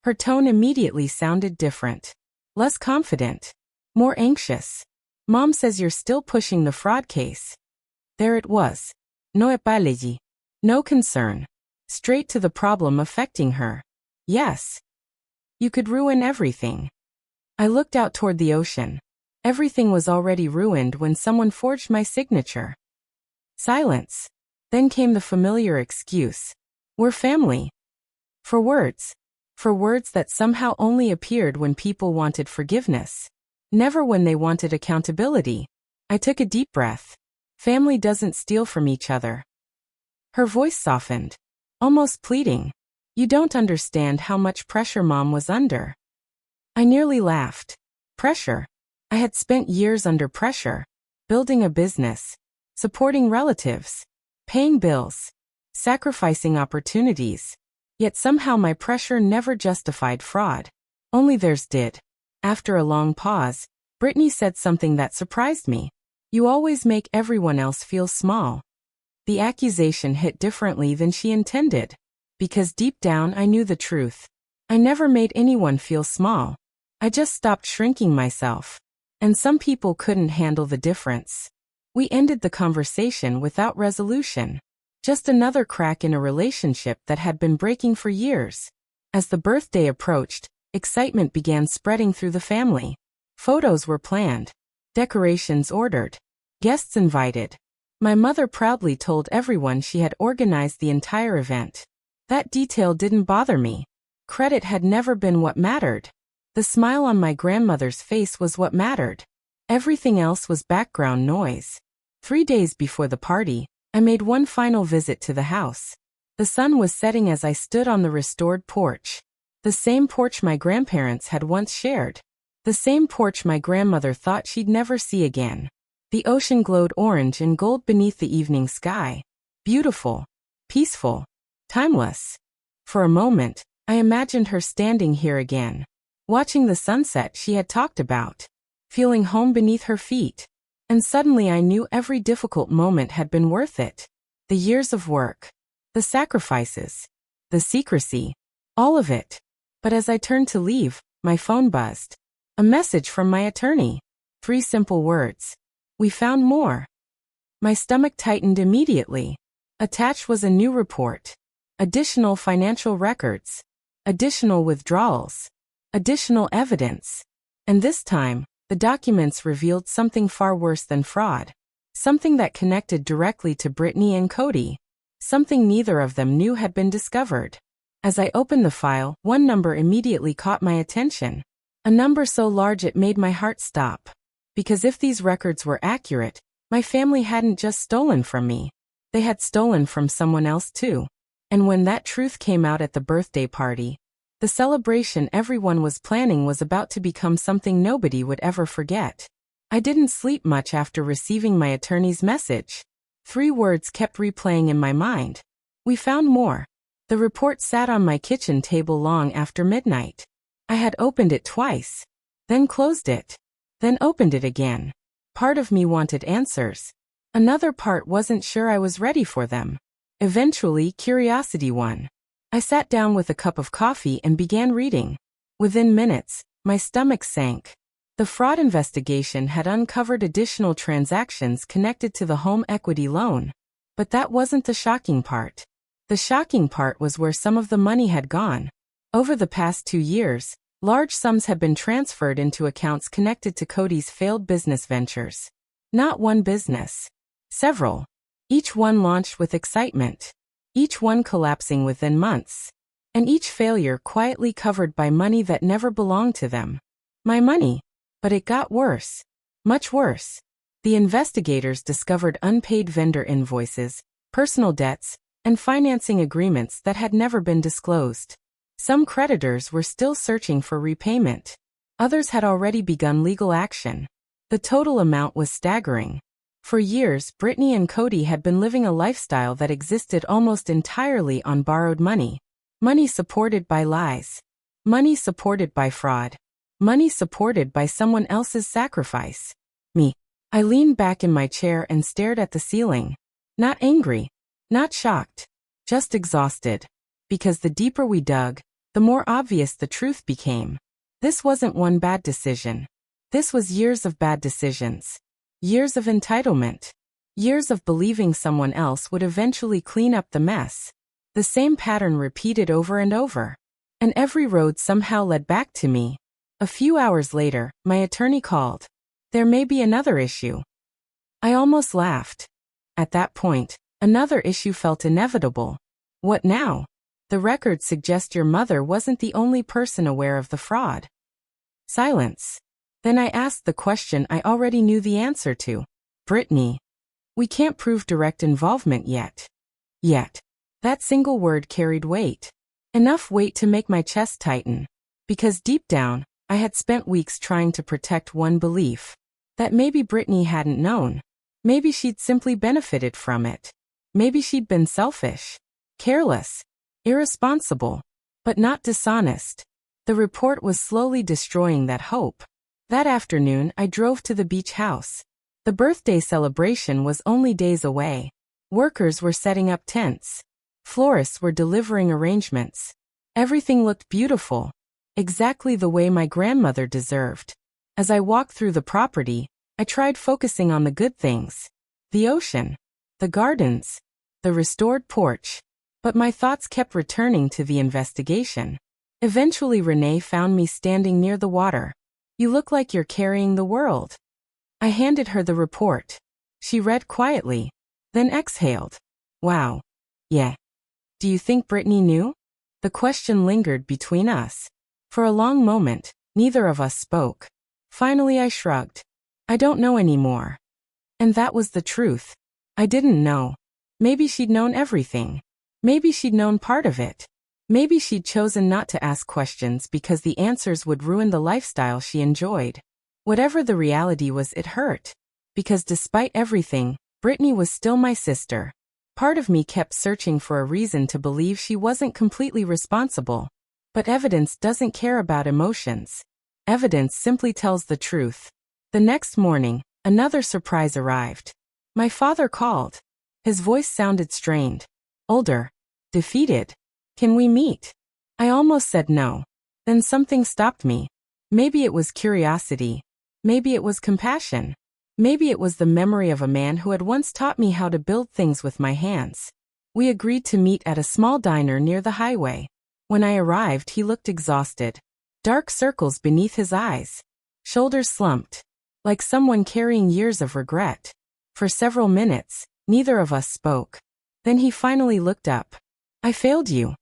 Her tone immediately sounded different. Less confident. More anxious. "Mom says you're still pushing the fraud case." There it was. No apology. No concern. Straight to the problem affecting her. Yes. You could ruin everything. I looked out toward the ocean. Everything was already ruined when someone forged my signature. Silence. Then came the familiar excuse. We're family. For words. For words that somehow only appeared when people wanted forgiveness. Never when they wanted accountability. I took a deep breath. Family doesn't steal from each other. Her voice softened. Almost pleading. You don't understand how much pressure Mom was under. I nearly laughed. Pressure. I had spent years under pressure. Building a business. Supporting relatives. Paying bills. Sacrificing opportunities. Yet somehow my pressure never justified fraud. Only theirs did. After a long pause, Brittany said something that surprised me. You always make everyone else feel small. The accusation hit differently than she intended. Because deep down I knew the truth. I never made anyone feel small. I just stopped shrinking myself. And some people couldn't handle the difference. We ended the conversation without resolution. Just another crack in a relationship that had been breaking for years. As the birthday approached, excitement began spreading through the family. Photos were planned. Decorations ordered. Guests invited. My mother proudly told everyone she had organized the entire event. That detail didn't bother me. Credit had never been what mattered. The smile on my grandmother's face was what mattered. Everything else was background noise. 3 days before the party, I made one final visit to the house. The sun was setting as I stood on the restored porch. The same porch my grandparents had once shared. The same porch my grandmother thought she'd never see again. The ocean glowed orange and gold beneath the evening sky. Beautiful. Peaceful. Timeless. For a moment, I imagined her standing here again. Watching the sunset she had talked about. Feeling home beneath her feet. And suddenly I knew every difficult moment had been worth it. The years of work. The sacrifices. The secrecy. All of it. But as I turned to leave, my phone buzzed. A message from my attorney. 3 simple words. We found more. My stomach tightened immediately. Attached was a new report. Additional financial records. Additional withdrawals. Additional evidence. And this time, the documents revealed something far worse than fraud. Something that connected directly to Brittany and Cody. Something neither of them knew had been discovered. As I opened the file, one number immediately caught my attention. A number so large it made my heart stop. Because if these records were accurate, my family hadn't just stolen from me. They had stolen from someone else too. And when that truth came out at the birthday party, the celebration everyone was planning was about to become something nobody would ever forget. I didn't sleep much after receiving my attorney's message. 3 words kept replaying in my mind. We found more. The report sat on my kitchen table long after midnight. I had opened it twice. Then closed it. Then opened it again. Part of me wanted answers. Another part wasn't sure I was ready for them. Eventually, curiosity won. I sat down with a cup of coffee and began reading. Within minutes, my stomach sank. The fraud investigation had uncovered additional transactions connected to the home equity loan. But that wasn't the shocking part. The shocking part was where some of the money had gone. Over the past 2 years, large sums had been transferred into accounts connected to Cody's failed business ventures. Not one business. Several. Each one launched with excitement. Each one collapsing within months. And each failure quietly covered by money that never belonged to them. My money. But it got worse. Much worse. The investigators discovered unpaid vendor invoices, personal debts, and financing agreements that had never been disclosed. Some creditors were still searching for repayment. Others had already begun legal action. The total amount was staggering. For years, Brittany and Cody had been living a lifestyle that existed almost entirely on borrowed money. Money supported by lies. Money supported by fraud. Money supported by someone else's sacrifice. Me. I leaned back in my chair and stared at the ceiling. Not angry. Not shocked. Just exhausted. Because the deeper we dug, the more obvious the truth became. This wasn't one bad decision. This was years of bad decisions. Years of entitlement. Years of believing someone else would eventually clean up the mess. The same pattern repeated over and over. And every road somehow led back to me. A few hours later, my attorney called. There may be another issue. I almost laughed. At that point, another issue felt inevitable. What now? The records suggest your mother wasn't the only person aware of the fraud. Silence. Then I asked the question I already knew the answer to. Brittany. We can't prove direct involvement yet. Yet. That single word carried weight. Enough weight to make my chest tighten. Because deep down, I had spent weeks trying to protect one belief. That maybe Brittany hadn't known. Maybe she'd simply benefited from it. Maybe she'd been selfish, careless, irresponsible, but not dishonest. The report was slowly destroying that hope. That afternoon, I drove to the beach house. The birthday celebration was only days away. Workers were setting up tents. Florists were delivering arrangements. Everything looked beautiful, exactly the way my grandmother deserved. As I walked through the property, I tried focusing on the good things. The ocean, the gardens, the restored porch. But my thoughts kept returning to the investigation. Eventually Renee found me standing near the water. You look like you're carrying the world. I handed her the report. She read quietly, then exhaled. Wow. Yeah. Do you think Brittany knew? The question lingered between us. For a long moment, neither of us spoke. Finally I shrugged. I don't know anymore. And that was the truth. I didn't know. Maybe she'd known everything. Maybe she'd known part of it. Maybe she'd chosen not to ask questions because the answers would ruin the lifestyle she enjoyed. Whatever the reality was, it hurt. Because despite everything, Brittany was still my sister. Part of me kept searching for a reason to believe she wasn't completely responsible. But evidence doesn't care about emotions. Evidence simply tells the truth. The next morning, another surprise arrived. My father called. His voice sounded strained. Older. Defeated. Can we meet? I almost said no. Then something stopped me. Maybe it was curiosity. Maybe it was compassion. Maybe it was the memory of a man who had once taught me how to build things with my hands. We agreed to meet at a small diner near the highway. When I arrived, he looked exhausted. Dark circles beneath his eyes. Shoulders slumped. Like someone carrying years of regret. For several minutes, neither of us spoke. Then he finally looked up. I failed you.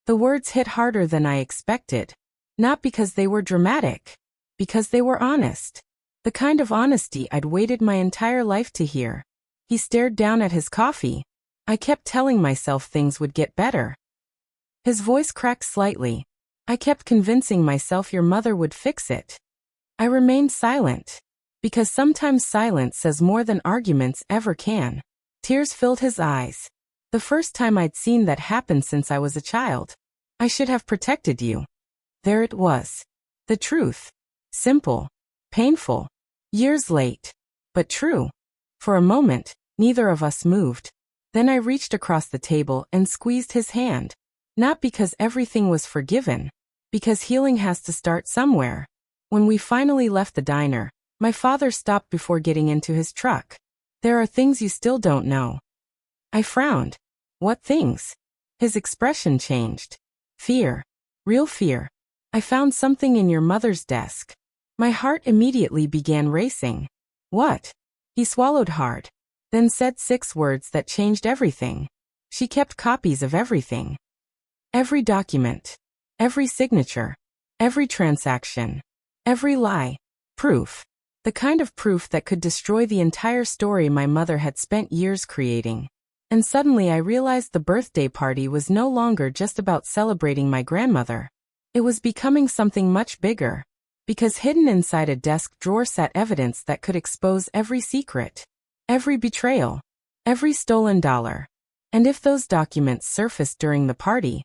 The words hit harder than I expected. Not because they were dramatic. Because they were honest. The kind of honesty I'd waited my entire life to hear. He stared down at his coffee. I kept telling myself things would get better. His voice cracked slightly. I kept convincing myself your mother would fix it. I remained silent. Because sometimes silence says more than arguments ever can. Tears filled his eyes. The first time I'd seen that happen since I was a child. I should have protected you. There it was. The truth. Simple. Painful. Years late. But true. For a moment, neither of us moved. Then I reached across the table and squeezed his hand. Not because everything was forgiven. Because healing has to start somewhere. When we finally left the diner, my father stopped before getting into his truck. There are things you still don't know. I frowned. What things? His expression changed. Fear. Real fear. I found something in your mother's desk. My heart immediately began racing. What? He swallowed hard. Then said 6 words that changed everything. She kept copies of everything. Every document. Every signature. Every transaction. Every lie. Proof. The kind of proof that could destroy the entire story my mother had spent years creating. And suddenly I realized the birthday party was no longer just about celebrating my grandmother. It was becoming something much bigger. Because hidden inside a desk drawer sat evidence that could expose every secret. Every betrayal. Every stolen dollar. And if those documents surfaced during the party,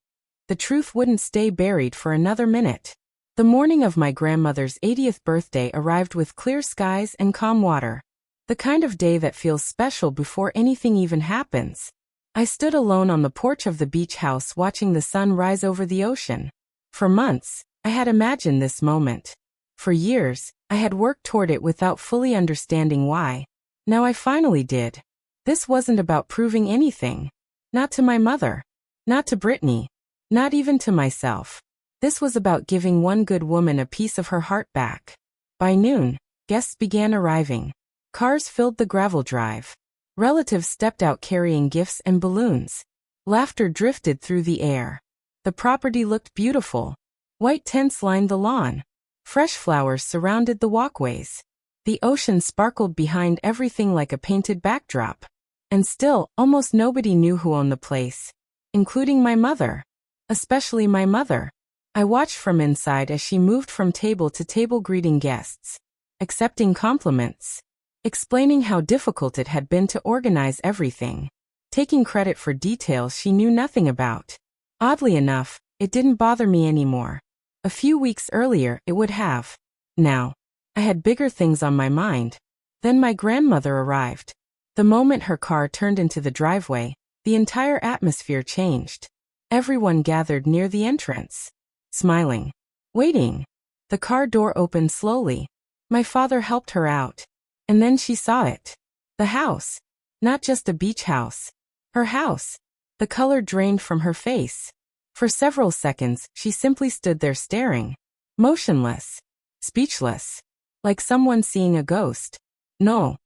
the truth wouldn't stay buried for another minute. The morning of my grandmother's 80th birthday arrived with clear skies and calm water. The kind of day that feels special before anything even happens. I stood alone on the porch of the beach house watching the sun rise over the ocean. For months, I had imagined this moment. For years, I had worked toward it without fully understanding why. Now I finally did. This wasn't about proving anything. Not to my mother. Not to Brittany. Not even to myself. This was about giving one good woman a piece of her heart back. By noon, guests began arriving. Cars filled the gravel drive. Relatives stepped out carrying gifts and balloons. Laughter drifted through the air. The property looked beautiful. White tents lined the lawn. Fresh flowers surrounded the walkways. The ocean sparkled behind everything like a painted backdrop. And still, almost nobody knew who owned the place. Including my mother. Especially my mother. I watched from inside as she moved from table to table greeting guests. Accepting compliments. Explaining how difficult it had been to organize everything. Taking credit for details she knew nothing about. Oddly enough, it didn't bother me anymore. A few weeks earlier, it would have. Now, I had bigger things on my mind. Then my grandmother arrived. The moment her car turned into the driveway, the entire atmosphere changed. Everyone gathered near the entrance. Smiling. Waiting. The car door opened slowly. My father helped her out. And then she saw it. The house. Not just a beach house. Her house. The color drained from her face. For several seconds, she simply stood there staring. Motionless. Speechless. Like someone seeing a ghost. No.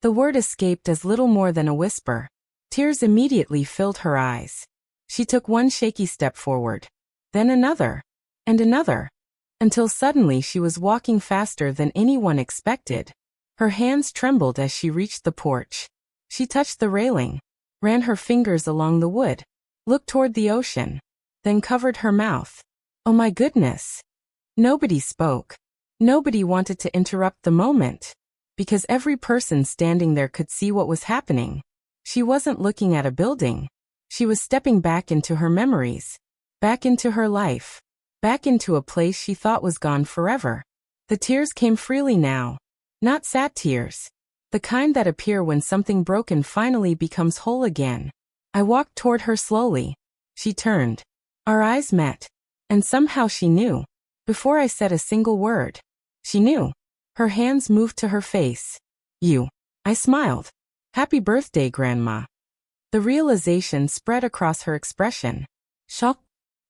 The word escaped as little more than a whisper. Tears immediately filled her eyes. She took one shaky step forward. Then another. And another. Until suddenly she was walking faster than anyone expected. Her hands trembled as she reached the porch. She touched the railing. Ran her fingers along the wood. Looked toward the ocean. Then covered her mouth. Oh my goodness. Nobody spoke. Nobody wanted to interrupt the moment. Because every person standing there could see what was happening. She wasn't looking at a building. She was stepping back into her memories. Back into her life. Back into a place she thought was gone forever. The tears came freely now. Not sad tears. The kind that appear when something broken finally becomes whole again. I walked toward her slowly. She turned. Our eyes met. And somehow she knew. Before I said a single word. She knew. Her hands moved to her face. You. I smiled. Happy birthday, Grandma. The realization spread across her expression. Shock.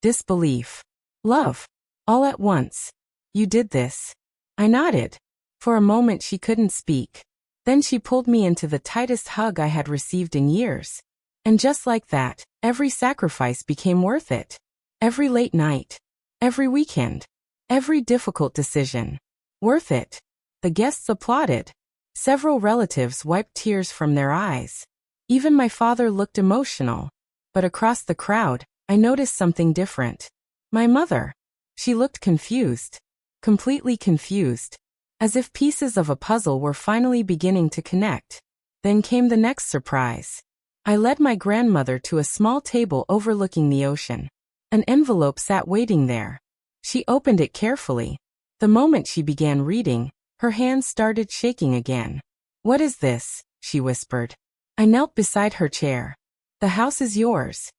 Disbelief. Love. All at once. You did this. I nodded. For a moment she couldn't speak. Then she pulled me into the tightest hug I had received in years. And just like that, every sacrifice became worth it. Every late night. Every weekend. Every difficult decision. Worth it. The guests applauded. Several relatives wiped tears from their eyes. Even my father looked emotional. But across the crowd, I noticed something different. My mother. She looked confused. Completely confused. As if pieces of a puzzle were finally beginning to connect. Then came the next surprise. I led my grandmother to a small table overlooking the ocean. An envelope sat waiting there. She opened it carefully. The moment she began reading, her hands started shaking again. What is this? She whispered. I knelt beside her chair. The house is yours.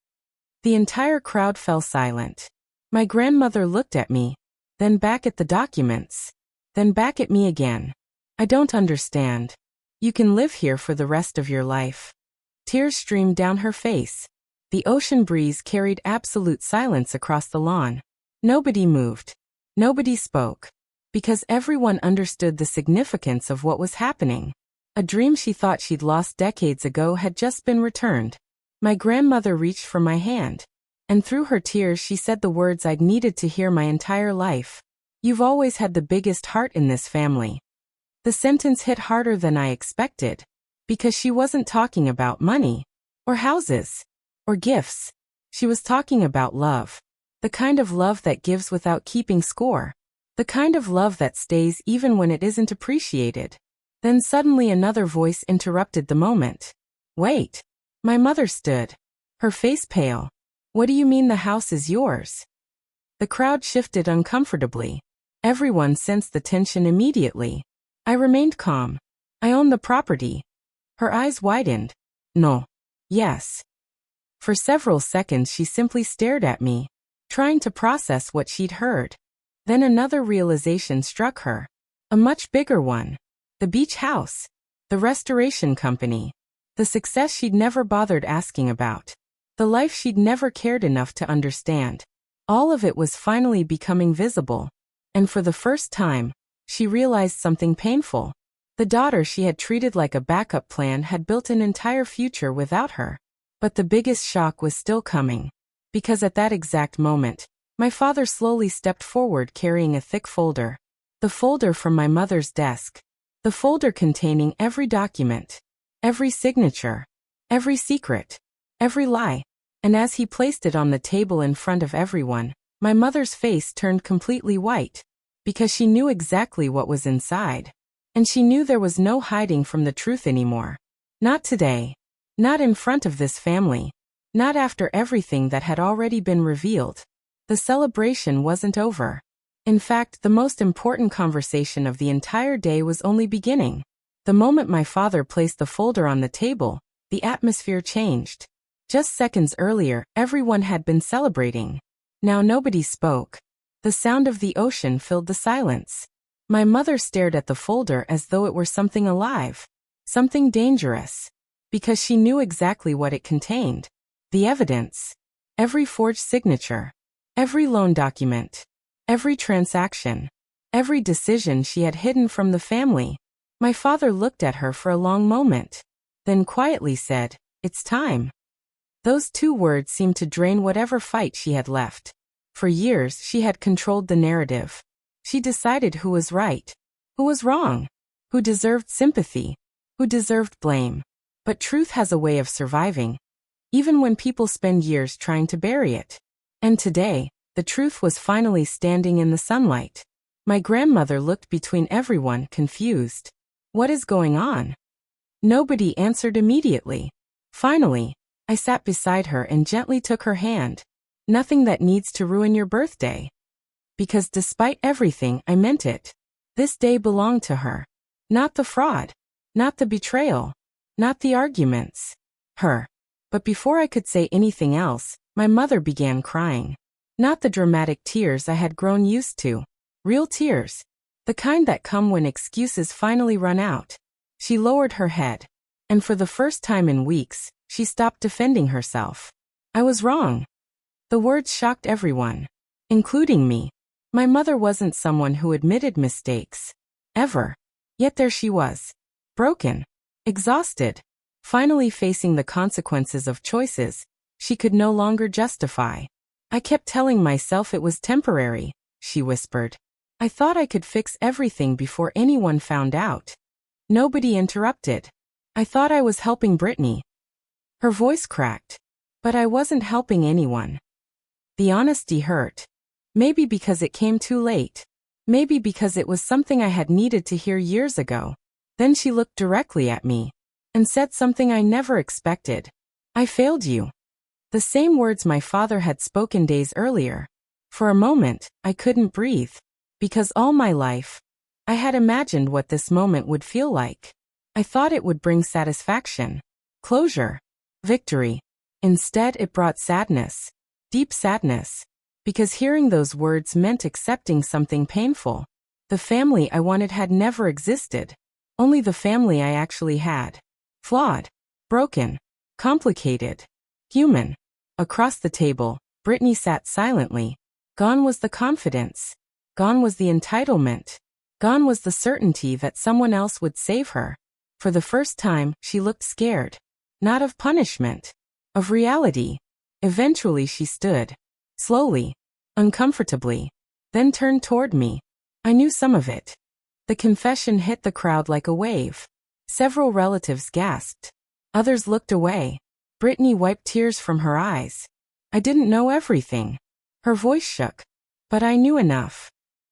The entire crowd fell silent. My grandmother looked at me, then back at the documents, then back at me again. I don't understand. You can live here for the rest of your life. Tears streamed down her face. The ocean breeze carried absolute silence across the lawn. Nobody moved. Nobody spoke. Because everyone understood the significance of what was happening. A dream she thought she'd lost decades ago had just been returned. My grandmother reached for my hand. And through her tears she said the words I'd needed to hear my entire life. You've always had the biggest heart in this family. The sentence hit harder than I expected. Because she wasn't talking about money. Or houses. Or gifts. She was talking about love. The kind of love that gives without keeping score. The kind of love that stays even when it isn't appreciated. Then suddenly another voice interrupted the moment. Wait. My mother stood. Her face pale. What do you mean the house is yours? The crowd shifted uncomfortably. Everyone sensed the tension immediately. I remained calm. I own the property. Her eyes widened. No. Yes. For several seconds she simply stared at me, trying to process what she'd heard. Then another realization struck her. A much bigger one. The beach house. The restoration company. The success she'd never bothered asking about. The life she'd never cared enough to understand. All of it was finally becoming visible. And for the first time, she realized something painful. The daughter she had treated like a backup plan had built an entire future without her. But the biggest shock was still coming. Because at that exact moment, my father slowly stepped forward carrying a thick folder. The folder from my mother's desk. The folder containing every document, every signature, every secret, every lie. And as he placed it on the table in front of everyone, my mother's face turned completely white. Because she knew exactly what was inside. And she knew there was no hiding from the truth anymore. Not today. Not in front of this family. Not after everything that had already been revealed. The celebration wasn't over. In fact, the most important conversation of the entire day was only beginning. The moment my father placed the folder on the table, the atmosphere changed. Just seconds earlier, everyone had been celebrating. Now nobody spoke. The sound of the ocean filled the silence. My mother stared at the folder as though it were something alive. Something dangerous. Because she knew exactly what it contained. The evidence. Every forged signature. Every loan document. Every transaction. Every decision she had hidden from the family. My father looked at her for a long moment. Then quietly said, "It's time." Those 2 words seemed to drain whatever fight she had left. For years she had controlled the narrative. She decided who was right, who was wrong, who deserved sympathy, who deserved blame. But truth has a way of surviving, even when people spend years trying to bury it. And today, the truth was finally standing in the sunlight. My grandmother looked between everyone, confused. What is going on? Nobody answered immediately. Finally, I sat beside her and gently took her hand. Nothing that needs to ruin your birthday. Because despite everything, I meant it. This day belonged to her. Not the fraud. Not the betrayal. Not the arguments. Her. But before I could say anything else, my mother began crying. Not the dramatic tears I had grown used to. Real tears. The kind that come when excuses finally run out. She lowered her head. And for the first time in weeks, she stopped defending herself. I was wrong. The words shocked everyone. Including me. My mother wasn't someone who admitted mistakes. Ever. Yet there she was. Broken. Exhausted. Finally facing the consequences of choices she could no longer justify. I kept telling myself it was temporary, she whispered. I thought I could fix everything before anyone found out. Nobody interrupted. I thought I was helping Brittany. Her voice cracked. But I wasn't helping anyone. The honesty hurt. Maybe because it came too late. Maybe because it was something I had needed to hear years ago. Then she looked directly at me and said something I never expected. I failed you. The same words my father had spoken days earlier. For a moment, I couldn't breathe. Because all my life, I had imagined what this moment would feel like. I thought it would bring satisfaction, closure, victory. Instead, it brought sadness, deep sadness. Because hearing those words meant accepting something painful. The family I wanted had never existed. Only the family I actually had. Flawed, broken, complicated, human. Across the table, Brittany sat silently. Gone was the confidence. Gone was the entitlement. Gone was the certainty that someone else would save her. For the first time, she looked scared. Not of punishment. Of reality. Eventually she stood. Slowly. Uncomfortably. Then turned toward me. I knew some of it. The confession hit the crowd like a wave. Several relatives gasped. Others looked away. Brittany wiped tears from her eyes. I didn't know everything. Her voice shook. But I knew enough.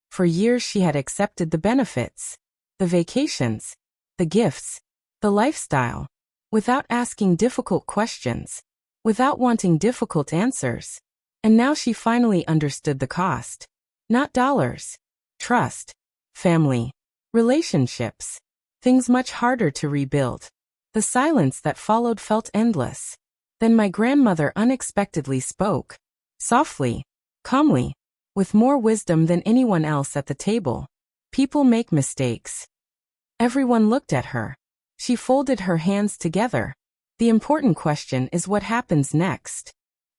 For years she had accepted the benefits. The vacations. The gifts. The lifestyle. Without asking difficult questions. Without wanting difficult answers. And now she finally understood the cost. Not dollars. Trust. Family. Relationships. Things much harder to rebuild. The silence that followed felt endless. Then my grandmother unexpectedly spoke. Softly. Calmly. With more wisdom than anyone else at the table. People make mistakes. Everyone looked at her. She folded her hands together. The important question is what happens next.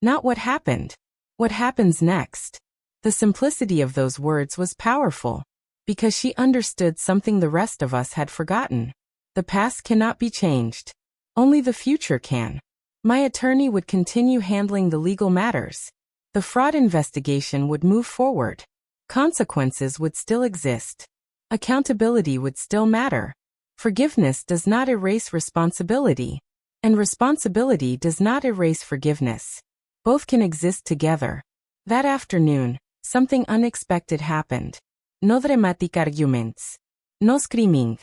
Not what happened. What happens next? The simplicity of those words was powerful, because she understood something the rest of us had forgotten. The past cannot be changed. Only the future can. My attorney would continue handling the legal matters. The fraud investigation would move forward. Consequences would still exist. Accountability would still matter. Forgiveness does not erase responsibility, and responsibility does not erase forgiveness. Both can exist together. That afternoon, something unexpected happened. No dramatic arguments. No screaming.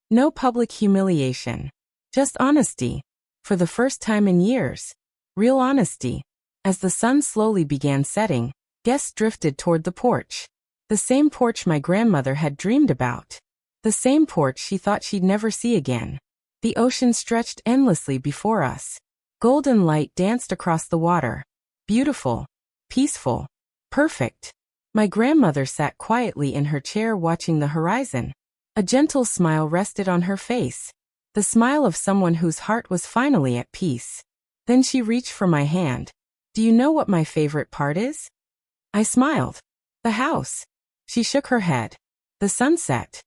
No public humiliation. Just honesty. For the first time in years. Real honesty. As the sun slowly began setting, guests drifted toward the porch. The same porch my grandmother had dreamed about. The same porch she thought she'd never see again. The ocean stretched endlessly before us. Golden light danced across the water. Beautiful. Peaceful. Perfect. My grandmother sat quietly in her chair watching the horizon. A gentle smile rested on her face. The smile of someone whose heart was finally at peace. Then she reached for my hand. Do you know what my favorite part is? I smiled. The house. She shook her head. The sunset.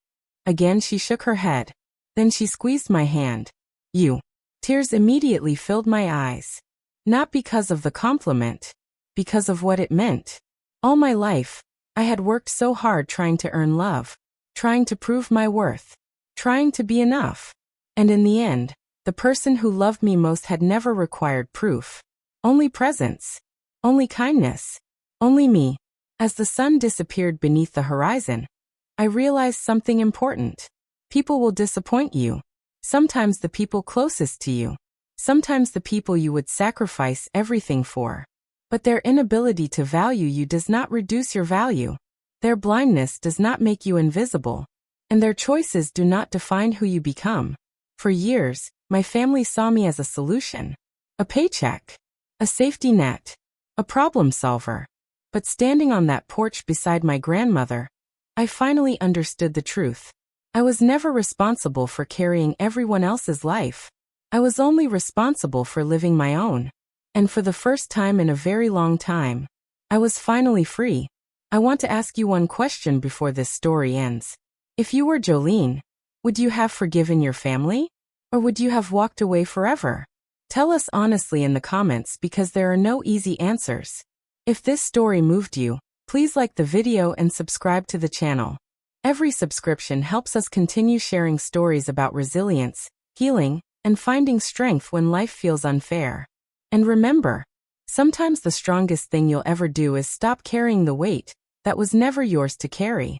Again she shook her head. Then she squeezed my hand. You. Tears immediately filled my eyes. Not because of the compliment. Because of what it meant. All my life, I had worked so hard trying to earn love. Trying to prove my worth. Trying to be enough. And in the end, the person who loved me most had never required proof. Only presence. Only kindness. Only me. As the sun disappeared beneath the horizon, I realized something important. People will disappoint you. Sometimes the people closest to you. Sometimes the people you would sacrifice everything for. But their inability to value you does not reduce your value. Their blindness does not make you invisible. And their choices do not define who you become. For years, my family saw me as a solution. A paycheck. A safety net. A problem solver. But standing on that porch beside my grandmother, I finally understood the truth. I was never responsible for carrying everyone else's life. I was only responsible for living my own. And for the first time in a very long time, I was finally free. I want to ask you one question before this story ends. If you were Jolene, would you have forgiven your family? Or would you have walked away forever? Tell us honestly in the comments because there are no easy answers. If this story moved you, please like the video and subscribe to the channel. Every subscription helps us continue sharing stories about resilience, healing, and finding strength when life feels unfair. And remember, sometimes the strongest thing you'll ever do is stop carrying the weight that was never yours to carry.